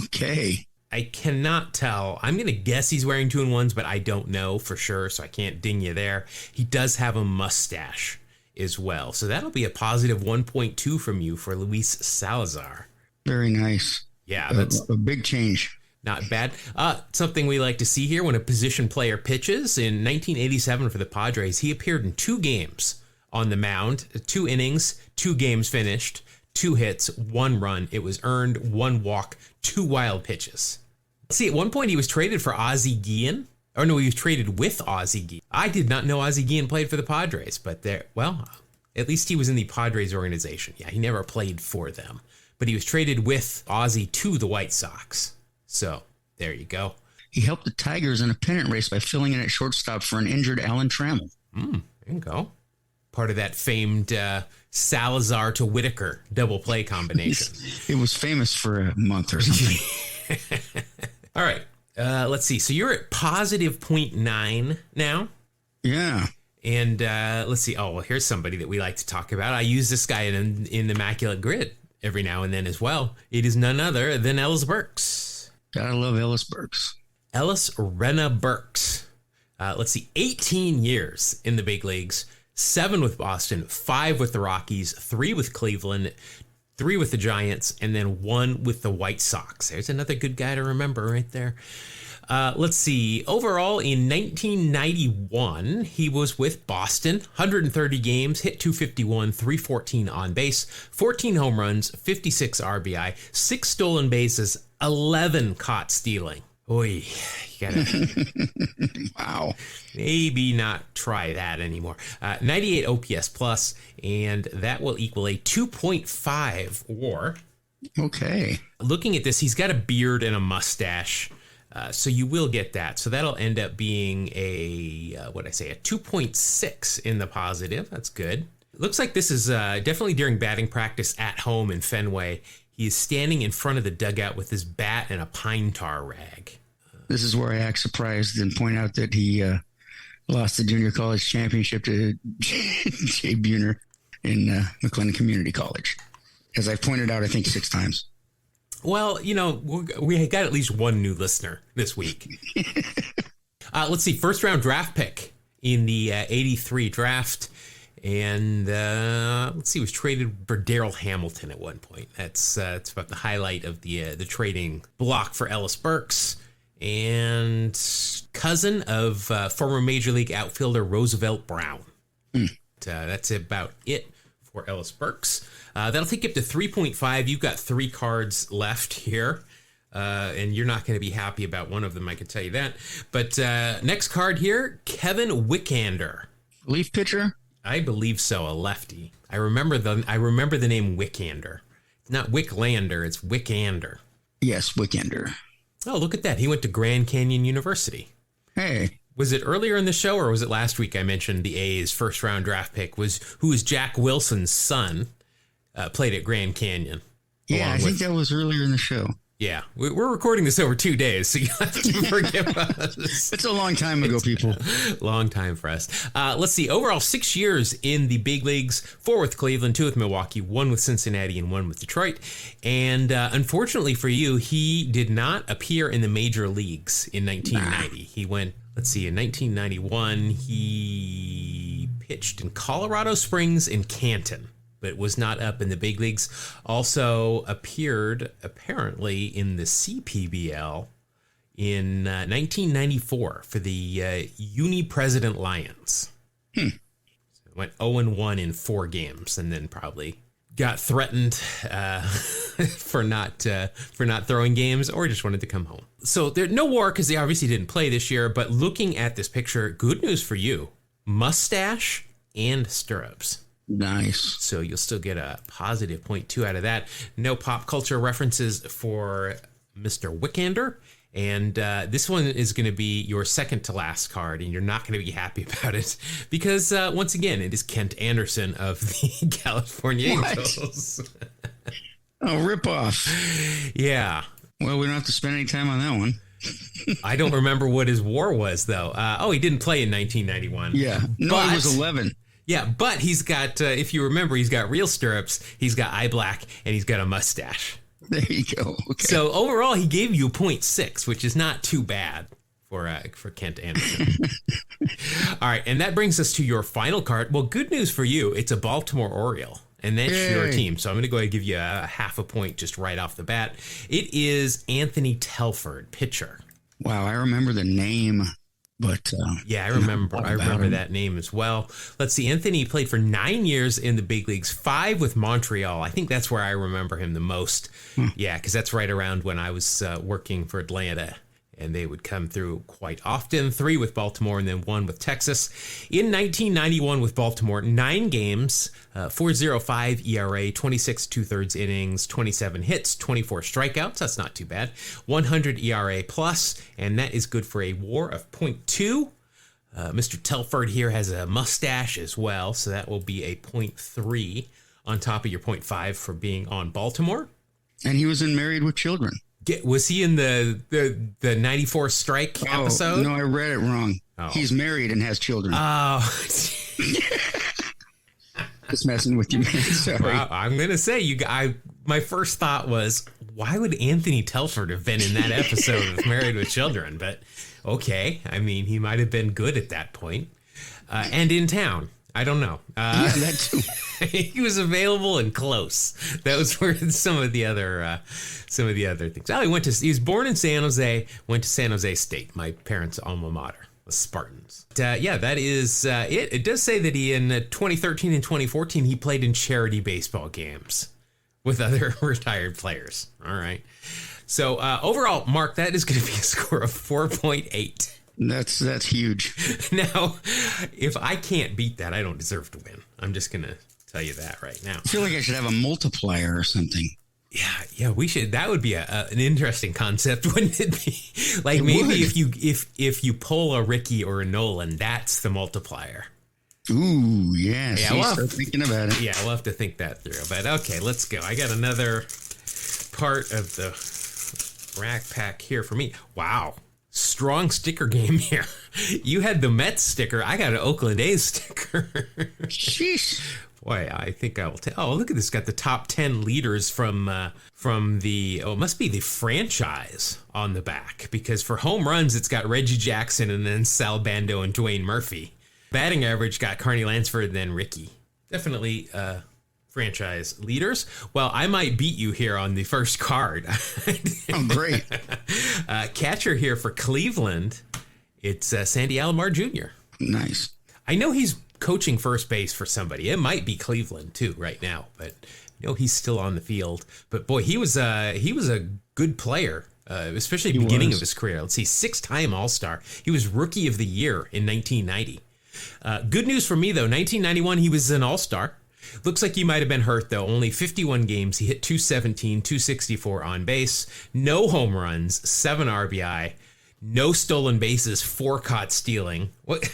Okay. I cannot tell. I'm going to guess he's wearing 2-in-1s, but I don't know for sure, so I can't ding you there. He does have a mustache as well, so that'll be a positive 1.2 from you for Luis Salazar. Very nice. Yeah, that's a big change. Not bad. Something we like to see here when a position player pitches. In 1987 for the Padres, he appeared in 2 games on the mound, 2 innings, 2 games finished, 2 hits, 1 run. It was earned, 1 walk, 2 wild pitches. Let's see, at one point he was traded for Ozzie Guillen. Or no, he was traded with Ozzie Guillen. I did not know Ozzie Guillen played for the Padres, but at least he was in the Padres organization. Yeah, he never played for them. But he was traded with Ozzie to the White Sox. So there you go. he helped the Tigers in a pennant race by filling in at shortstop for an injured Alan Trammell. There you go. Part of that famed Salazar to Whitaker double play combination. It was famous for a month or something. All right. Let's see. So you're at positive 0.9 now. Yeah. And let's see. Oh, well, here's somebody that we like to talk about. I use this guy in the Immaculate Grid every now and then as well. It is none other than Ellis Burks. Gotta love Ellis Burks. Ellis Renna Burks. Let's see. 18 years in the big leagues. 7 with Boston, 5 with the Rockies, 3 with Cleveland, 3 with the Giants, and then 1 with the White Sox. There's another good guy to remember right there. Let's see. Overall, in 1991, he was with Boston. 130 games, hit 251, 314 on base, 14 home runs, 56 RBI, 6 stolen bases, 11 caught stealing. Oy, you gotta Wow. maybe not try that anymore. 98 OPS plus, and that will equal a 2.5 WAR. Okay. Looking at this, he's got a beard and a mustache, so you will get that. So that'll end up being a 2.6 in the positive. That's good. Looks like this is definitely during batting practice at home in Fenway. He is standing in front of the dugout with his bat and a pine tar rag. This is where I act surprised and point out that he lost the junior college championship to Jay Buhner in McLennan Community College. As I've pointed out, I think 6 times. Well, you know, we got at least one new listener this week. Let's see. First round draft pick in the 83 draft. And let's see, was traded for Darrell Hamilton at one point. That's about the highlight of the trading block for Ellis Burks. And cousin of former Major League outfielder Roosevelt Brown. That's about it for Ellis Burks. That'll take you up to 3.5. You've got 3 cards left here. And you're not going to be happy about one of them, I can tell you that. But next card here, Kevin Wickander. Relief pitcher? I believe so, a lefty. I remember the name Wickander. It's not Wicklander, it's Wickander. Yes, Wickander. Oh, look at that. He went to Grand Canyon University. Hey. Was it earlier in the show or was it last week I mentioned the A's first round draft pick who was Jack Wilson's son, played at Grand Canyon. Yeah, I think that was earlier in the show. Yeah, we're recording this over 2 days, so you have to forgive us. It's a long time ago, people. Long time for us. Let's see. Overall, 6 years in the big leagues, 4 with Cleveland, 2 with Milwaukee, 1 with Cincinnati, and 1 with Detroit. And unfortunately for you, he did not appear in the major leagues in 1990. He went, let's see, in 1991, he pitched in Colorado Springs and Canton, but was not up in the big leagues. Also appeared, apparently, in the CPBL in 1994 for the Uni-President Lions. So went 0-1 in 4 games, and then probably got threatened for not throwing games, or just wanted to come home. So there's no war because they obviously didn't play this year, but looking at this picture, good news for you. Mustache and stirrups. Nice. So you'll still get a positive 0.2 out of that. No pop culture references for Mr. Wickander. And this one is going to be your second to last card, and you're not going to be happy about it because, once again, it is Kent Anderson of the California Angels. Oh, rip-off. Yeah. Well, we don't have to spend any time on that one. I don't remember what his war was, though. He didn't play in 1991. Yeah. No, he was 11. Yeah, but he's got, if you remember, he's got real stirrups, he's got eye black, and he's got a mustache. There you go. Okay. So overall, he gave you 0.6, which is not too bad for Kent Anderson. All right, and that brings us to your final card. Well, good news for you, it's a Baltimore Oriole, and that's your team. So I'm going to go ahead and give you a half a point just right off the bat. It is Anthony Telford, pitcher. Wow, I remember the name. But yeah, I remember that name as well. Let's see. Anthony played for 9 years in the big leagues, 5 with Montreal. I think that's where I remember him the most. Yeah, because that's right around when I was working for Atlanta. and they would come through quite often. 3 with Baltimore and then 1 with Texas. In 1991 with Baltimore, 9 games, 4.05 ERA, 26 2/3 innings, 27 hits, 24 strikeouts. That's not too bad. 100 ERA plus, and that is good for a WAR of .2. Mr. Telford here has a mustache as well, so that will be a .3 on top of your .5 for being on Baltimore. And he was in Married with Children. Was he in the 94 strike episode? No, I read it wrong. Oh. He's married and has children. Oh. Just messing with you, man. Sorry. Well, I'm going to say, my first thought was, why would Anthony Telford have been in that episode of Married with Children? But okay, I mean, he might have been good at that point. And in town. I don't know. Yeah, that too. He was available and close. That was where some of the other things. Oh, he was born in San Jose, went to San Jose State, my parents' alma mater, the Spartans. Yeah, that is it. It does say that he in 2013 and 2014 he played in charity baseball games with other retired players. All right. So overall, Mark, that is going to be a score of 4.8. That's huge. Now, if I can't beat that, I don't deserve to win. I'm just going to tell you that right now. I feel like I should have a multiplier or something. Yeah, we should. That would be an interesting concept, wouldn't it be? Like maybe if you pull a Ricky or a Nolan, that's the multiplier. Ooh, yeah. Start thinking about it. Yeah, we'll have to think that through. But okay, let's go. I got another part of the rack pack here for me. Wow. Strong sticker game here. You had the Mets sticker. I got an Oakland A's sticker. Sheesh. Boy, I think I will tell. Oh, look at this. Got the top 10 leaders from the, it must be the franchise on the back. Because for home runs, it's got Reggie Jackson and then Sal Bando and Dwayne Murphy. Batting average got Carney Lansford and then Ricky. Definitely franchise leaders. Well, I might beat you here on the first card. Oh, great. Catcher here for Cleveland. It's Sandy Alomar Jr. Nice. I know he's coaching first base for somebody. It might be Cleveland too right now, but he's still on the field. But boy, he was a good player, especially at the beginning of his career. Let's see, 6-time All-Star. He was Rookie of the Year in 1990. Good news for me though, 1991 he was an All-Star. Looks like he might have been hurt, though. Only 51 games. He hit 217, 264 on base. No home runs, 7 RBI. No stolen bases, 4 caught stealing. What?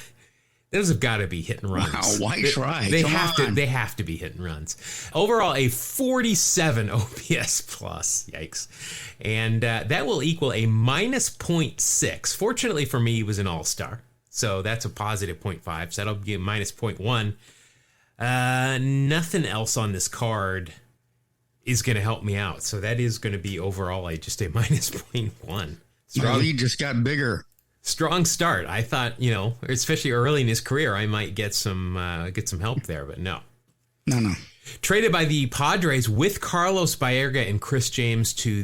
Those have got to be hit and runs. Wow, why try? They have to be hit and runs. Overall, a 47 OPS plus. Yikes. And that will equal a minus 0.6. Fortunately for me, he was an all-star. So that's a positive 0.5. So that'll be a minus 0.1. Nothing else on this card is going to help me out. So that is going to be overall just a minus 0.1. My lead just got bigger. Strong start. I thought, especially early in his career, I might get some help there, but no. No. Traded by the Padres with Carlos Baerga and Chris James to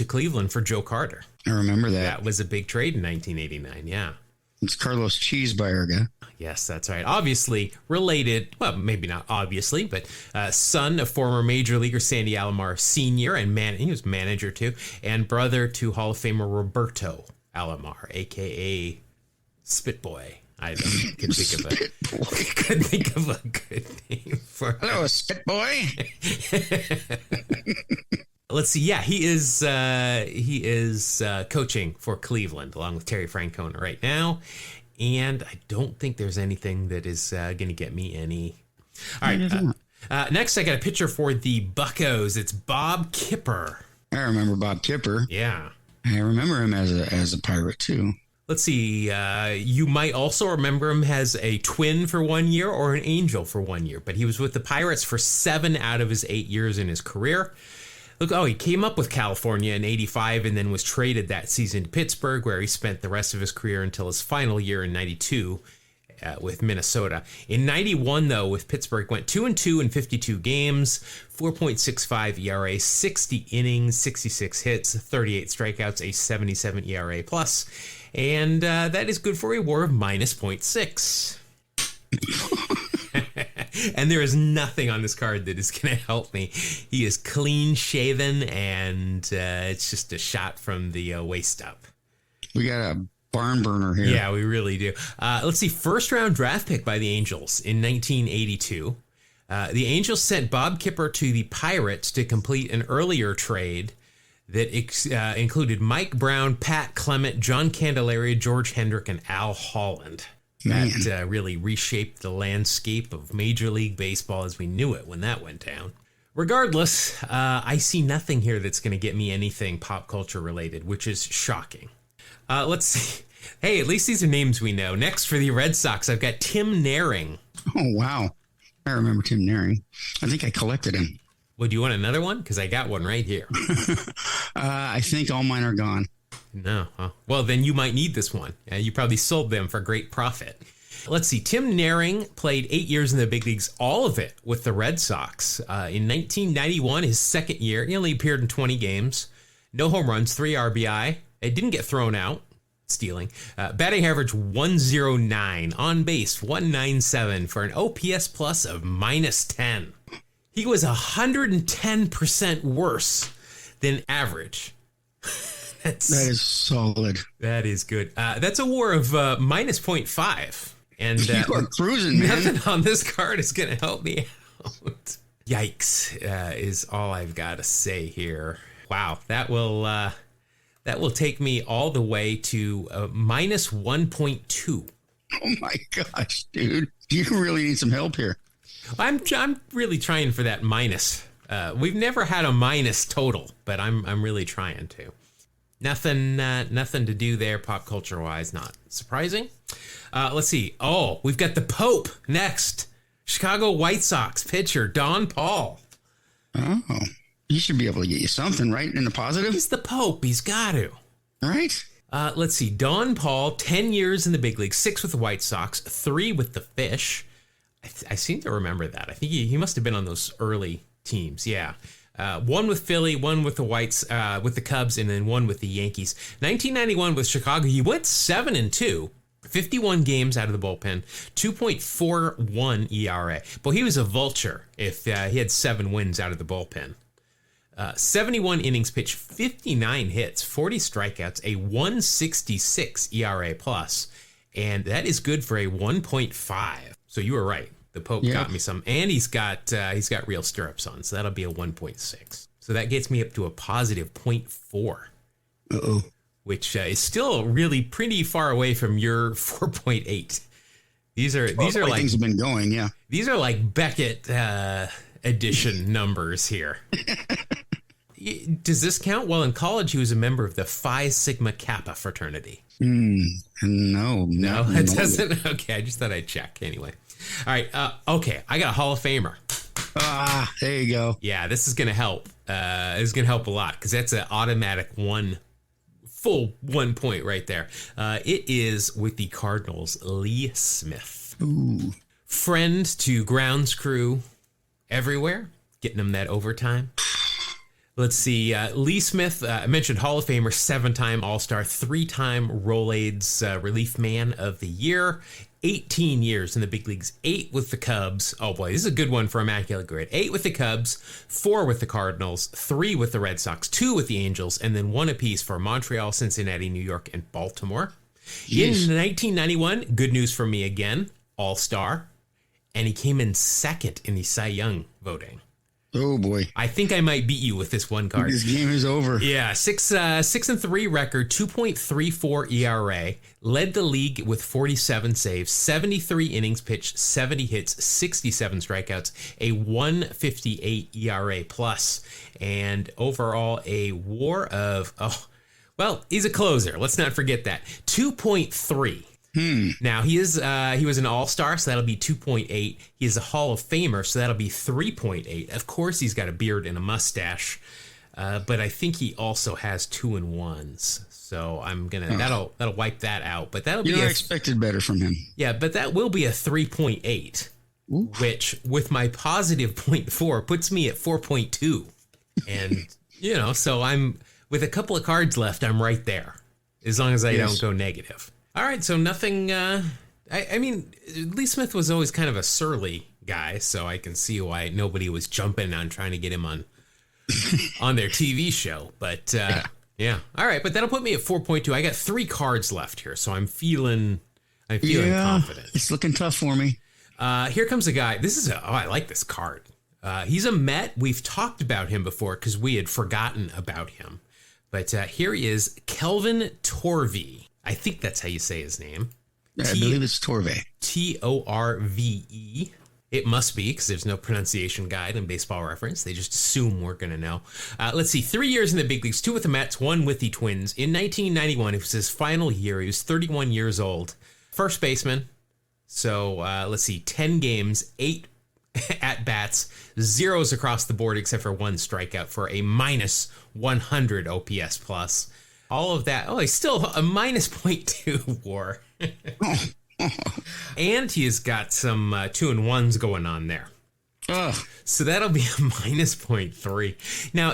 Cleveland for Joe Carter. I remember that. That was a big trade in 1989. Yeah. It's Carlos Cheese Baerga. Yes, that's right. Obviously related, well, maybe not obviously, but son of former Major Leaguer Sandy Alomar Sr. and he was manager too, and brother to Hall of Famer Roberto Alomar, a.k.a. Spitboy. I couldn't think of a good name for him. Hello, Spitboy. Let's see. Yeah, he is coaching for Cleveland along with Terry Francona right now. And I don't think there's anything that is going to get me any. All right. Next, I got a pitcher for the Buccos. It's Bob Kipper. I remember Bob Kipper. Yeah. I remember him as a Pirate, too. Let's see. You might also remember him as a Twin for 1 year or an Angel for 1 year. But he was with the Pirates for 7 out of his 8 years in his career. He came up with California in 85 and then was traded that season to Pittsburgh, where he spent the rest of his career until his final year in 92 with Minnesota. In 91, though, with Pittsburgh, went 2-2 in 52 games, 4.65 ERA, 60 innings, 66 hits, 38 strikeouts, a 77 ERA plus. And that is good for a WAR of minus 0.6. And there is nothing on this card that is going to help me. He is clean shaven, and it's just a shot from the waist up. We got a barn burner here. Yeah, we really do. Let's see. First round draft pick by the Angels in 1982. The Angels sent Bob Kipper to the Pirates to complete an earlier trade that included Mike Brown, Pat Clement, John Candelaria, George Hendrick, and Al Holland. That really reshaped the landscape of Major League Baseball as we knew it when that went down. Regardless, I see nothing here that's going to get me anything pop culture related, which is shocking. Let's see. Hey, at least these are names we know. Next for the Red Sox, I've got Tim Naring. Oh, wow. I remember Tim Naring. I think I collected him. Well, do you want another one? Because I got one right here. I think all mine are gone. No. Oh. Well, then you might need this one. You probably sold them for great profit. Let's see. Tim Naring played 8 years in the big leagues, all of it with the Red Sox. In 1991, his second year, he only appeared in 20 games. No home runs, 3 RBI. It didn't get thrown out. Stealing. Batting average 109. On base 197 for an OPS plus of -10. He was 110% worse than average. That is solid. That is good. That's a WAR of -0.5. And you are cruising, man. Nothing on this card is going to help me out. Yikes, is all I've got to say here. Wow, that will take me all the way to -1.2. Oh my gosh, dude. You really need some help here. I'm really trying for that minus. We've never had a minus total, but I'm really trying to. Nothing to do there pop culture wise, not surprising. Let's see. Oh, we've got the Pope next. Chicago White Sox pitcher Don Paul. Oh, he should be able to get you something, right? In the positive? He's the Pope. He's got to. All right. Let's see. Don Paul, 10 years in the big league, 6 with the White Sox, 3 with the Fish. I seem to remember that. I think he must have been on those early teams. Yeah. 1 with Philly, 1 with the with the Cubs, and then 1 with the Yankees. 1991 with Chicago, he went 7-2. 51 games out of the bullpen, 2.41 ERA. But he was a vulture if he had 7 wins out of the bullpen. 71 innings pitched, 59 hits, 40 strikeouts, a 166 ERA plus, and that is good for a 1.5. So you were right. The Pope got me some, and he's got real stirrups on, so that'll be a 1.6. So that gets me up to a positive 0.4. Uh-oh. Which is still really pretty far away from your 4.8. These are like things have been going, yeah. These are like Beckett edition numbers here. Does this count? Well, in college, he was a member of the Phi Sigma Kappa fraternity. No, it doesn't. Okay, I just thought I'd check anyway. All right. Okay, I got a Hall of Famer. There you go. Yeah, this is gonna help. It's gonna help a lot because that's an automatic full 1 point right there. It is with the Cardinals, Lee Smith. Ooh. Friend to grounds crew everywhere, getting them that overtime. Let's see. Lee Smith, I mentioned Hall of Famer, 7-time All-Star, 3-time Rolaids Relief Man of the Year, 18 years in the big leagues, 8 with the Cubs. Oh boy, this is a good one for Immaculate Grid. 8 with the Cubs, 4 with the Cardinals, 3 with the Red Sox, 2 with the Angels, and then 1 apiece for Montreal, Cincinnati, New York, and Baltimore. Jeez. In 1991, good news for me again, All-Star, and he came in second in the Cy Young voting. Oh boy. I think I might beat you with this one card. This game is over. Yeah, 6-3 record, 2.34 ERA, led the league with 47 saves, 73 innings pitched, 70 hits, 67 strikeouts, a 158 ERA plus, and overall a WAR of he's a closer. Let's not forget that. 2.3. Now, he was an all-star, so that'll be 2.8. He is a Hall of Famer, so that'll be 3.8. Of course, he's got a beard and a mustache, but I think he also has 2-1s. So I'm gonna that'll wipe that out. But that'll be I expected better from him. Yeah, but that will be a 3.8, which with my positive 0.4 puts me at 4.2. And so I'm with a couple of cards left, I'm right there, as long as I don't go negative. All right, so nothing. I mean, Lee Smith was always kind of a surly guy, so I can see why nobody was jumping on trying to get him on their TV show. But Yeah. All right, but that'll put me at 4.2. I got 3 cards left here, so I'm feeling confident. It's looking tough for me. Here comes a guy. I like this card. He's a Met. We've talked about him before because we had forgotten about him. But here he is, Kelvin Torve. I think that's how you say his name. Yeah, I believe it's Torve. Torve. It must be, because there's no pronunciation guide in Baseball Reference. They just assume we're going to know. Let's see. 3 years in the big leagues, 2 with the Mets, 1 with the Twins. In 1991, it was his final year. He was 31 years old. First baseman. So let's see. 10 games, 8 at-bats, 0s across the board except for 1 strikeout for a minus 100 OPS plus. All of that. Oh, he's still a minus 0.2 WAR. And he has got some 2-1s going on there. So that'll be a minus 0.3. Now,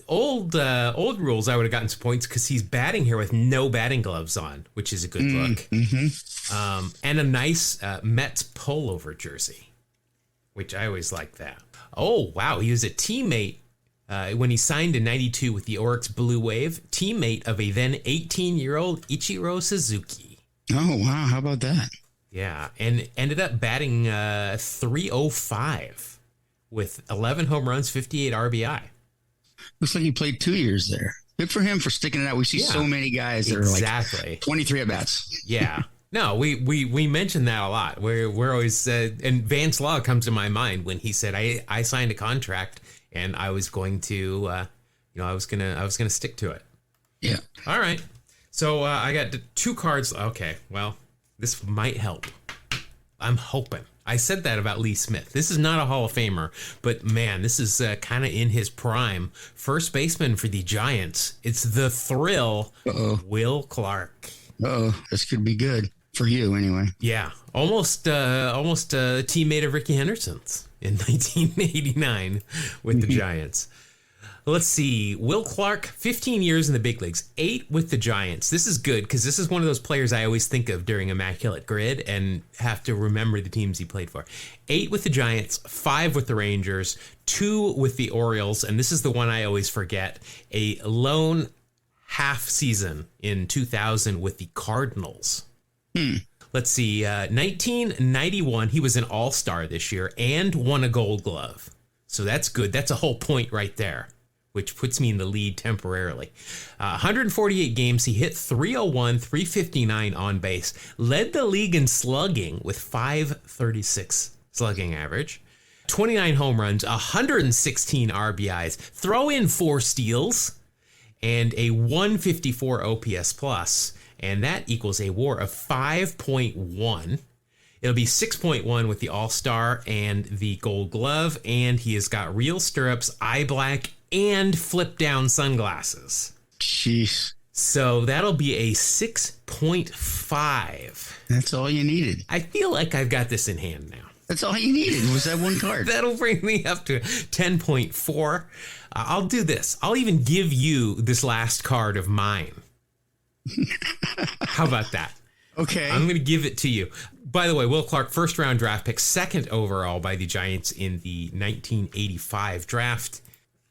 old rules, I would have gotten some points because he's batting here with no batting gloves on, which is a good look. Mm-hmm. And a nice Mets pullover jersey, which I always like that. Oh, wow. He was a teammate when he signed in 92 with the Oryx Blue Wave, teammate of a then 18-year-old Ichiro Suzuki. Oh, wow. How about that? Yeah, and ended up batting .305 with 11 home runs, 58 RBI. Looks like he played 2 years there. Good for him for sticking it out. We see so many guys that are like 23 at-bats. Yeah. No, we mentioned that a lot. We're always and Vance Law comes to my mind when he said I signed a contract and I was going to I was gonna stick to it. Yeah. All right. So I got 2 cards. Okay, well, this might help. I'm hoping. I said that about Lee Smith. This is not a Hall of Famer, but man, this is kind of in his prime. First baseman for the Giants. It's the thrill. Will Clark. This could be good for you anyway. Yeah, almost a teammate of Ricky Henderson's in 1989 with the Giants. Let's see. Will Clark, 15 years in the big leagues, 8 with the Giants. This is good because this is one of those players I always think of during Immaculate Grid and have to remember the teams he played for. 8 with the Giants, 5 with the Rangers, 2 with the Orioles, and this is the one I always forget, a lone half season in 2000 with the Cardinals. Let's see. 1991, he was an all-star this year and won a Gold Glove. So that's good. That's a whole point right there, which puts me in the lead temporarily. 148 games, he hit .301, .359 on base, led the league in slugging with .536 slugging average, 29 home runs, 116 RBIs, throw in 4 steals, and a 154 OPS plus, and that equals a WAR of 5.1. It'll be 6.1 with the All-Star and the Gold Glove, and he has got real stirrups, eye black, and flip-down sunglasses. Jeez. So that'll be a 6.5. That's all you needed. I feel like I've got this in hand now. That's all you needed was that one card. That'll bring me up to 10.4. I'll do this. I'll even give you this last card of mine. How about that? Okay. I'm going to give it to you. By the way, Will Clark, first round draft pick, 2nd overall by the Giants in the 1985 draft.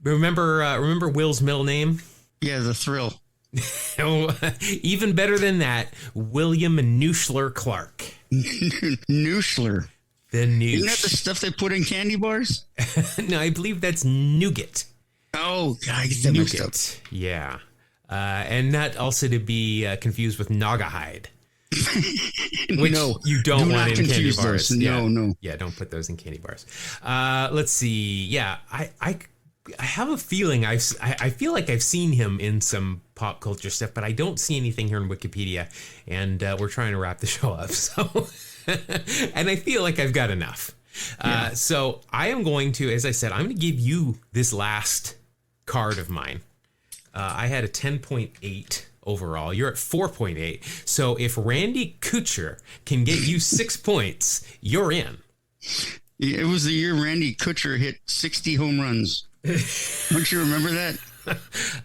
Remember Will's middle name? Yeah, the thrill. Even better than that, William Nuschler Clark. Nuschler. The Noosh. Isn't that the stuff they put in candy bars? No, I believe that's nougat. Oh, God, I get that mixed up. Yeah. And not also to be confused with Naugahyde. Which you don't want in candy bars. No. Yeah, don't put those in candy bars. Let's see. Yeah, I have a feeling I feel like I've seen him in some pop culture stuff, but I don't see anything here in Wikipedia, and we're trying to wrap the show up. So, and I feel like I've got enough. So I am going to, as I said, I'm going to give you this last card of mine. I had a 10.8 overall. You're at 4.8. So if Randy Kutcher can get you 6 points, you're in. It was the year Randy Kutcher hit 60 home runs. Don't you remember that?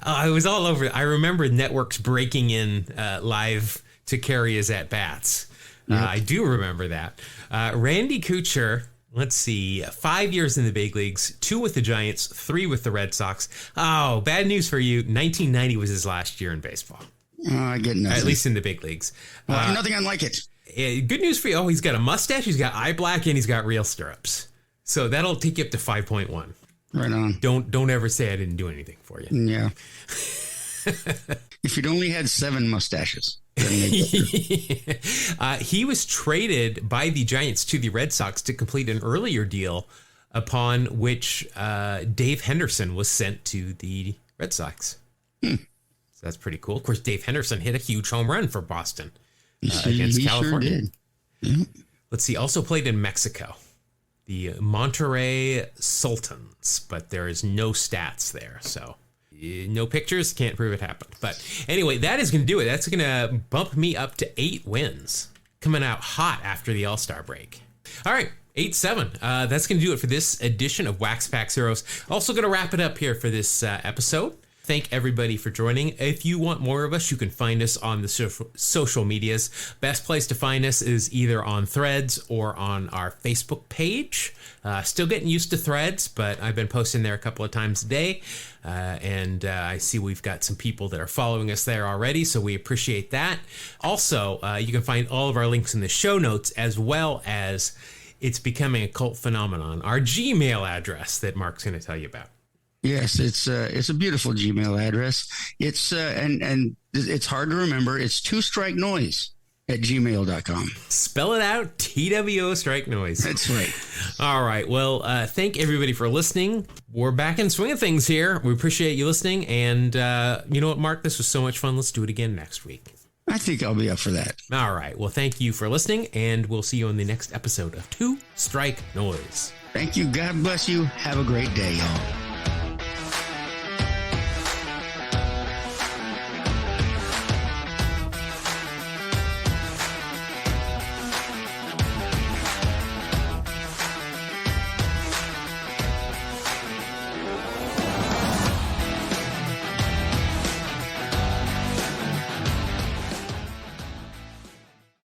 I was all over. I remember networks breaking in live to carry his at-bats. Yep. I do remember that. Randy Kutcher Let's see. 5 years in the big leagues, 2 with the Giants, 3 with the Red Sox. Oh, bad news for you. 1990 was his last year in baseball. I get nothing. At least in the big leagues. Nothing unlike it. Good news for you. Oh, he's got a mustache, he's got eye black, and he's got real stirrups. So that'll take you up to 5.1. Right on. Don't ever say I didn't do anything for you. Yeah. If you'd only had 7 mustaches. He was traded by the Giants to the Red Sox to complete an earlier deal upon which Dave Henderson was sent to the Red Sox. So that's pretty cool. Of course, Dave Henderson hit a huge home run for Boston against California. Sure did. Yeah. Let's see. Also played in Mexico, the Monterrey Sultans, but there is no stats there. So no pictures. Can't prove it happened. But anyway, that is going to do it. That's going to bump me up to 8 wins. Coming out hot after the All-Star break. All right. 8-7. That's going to do it for this edition of Wax Packs Heroes. Also going to wrap it up here for this episode. Thank everybody for joining. If you want more of us, you can find us on the social medias. Best place to find us is either on Threads or on our Facebook page. Still getting used to Threads, but I've been posting there a couple of times a day. And I see we've got some people that are following us there already, so we appreciate that. Also, you can find all of our links in the show notes, as well as it's becoming a cult phenomenon, our Gmail address that Mark's going to tell you about. Yes, it's a beautiful Gmail address. It's and it's hard to remember. It's 2strike-noise@gmail.com. Spell it out, TWO strike noise. That's right. All right. Well, thank everybody for listening. We're back in swing of things here. We appreciate you listening. And you know what, Mark? This was so much fun. Let's do it again next week. I think I'll be up for that. All right. Well, thank you for listening, and we'll see you on the next episode of Two Strike Noise. Thank you. God bless you. Have a great day, y'all.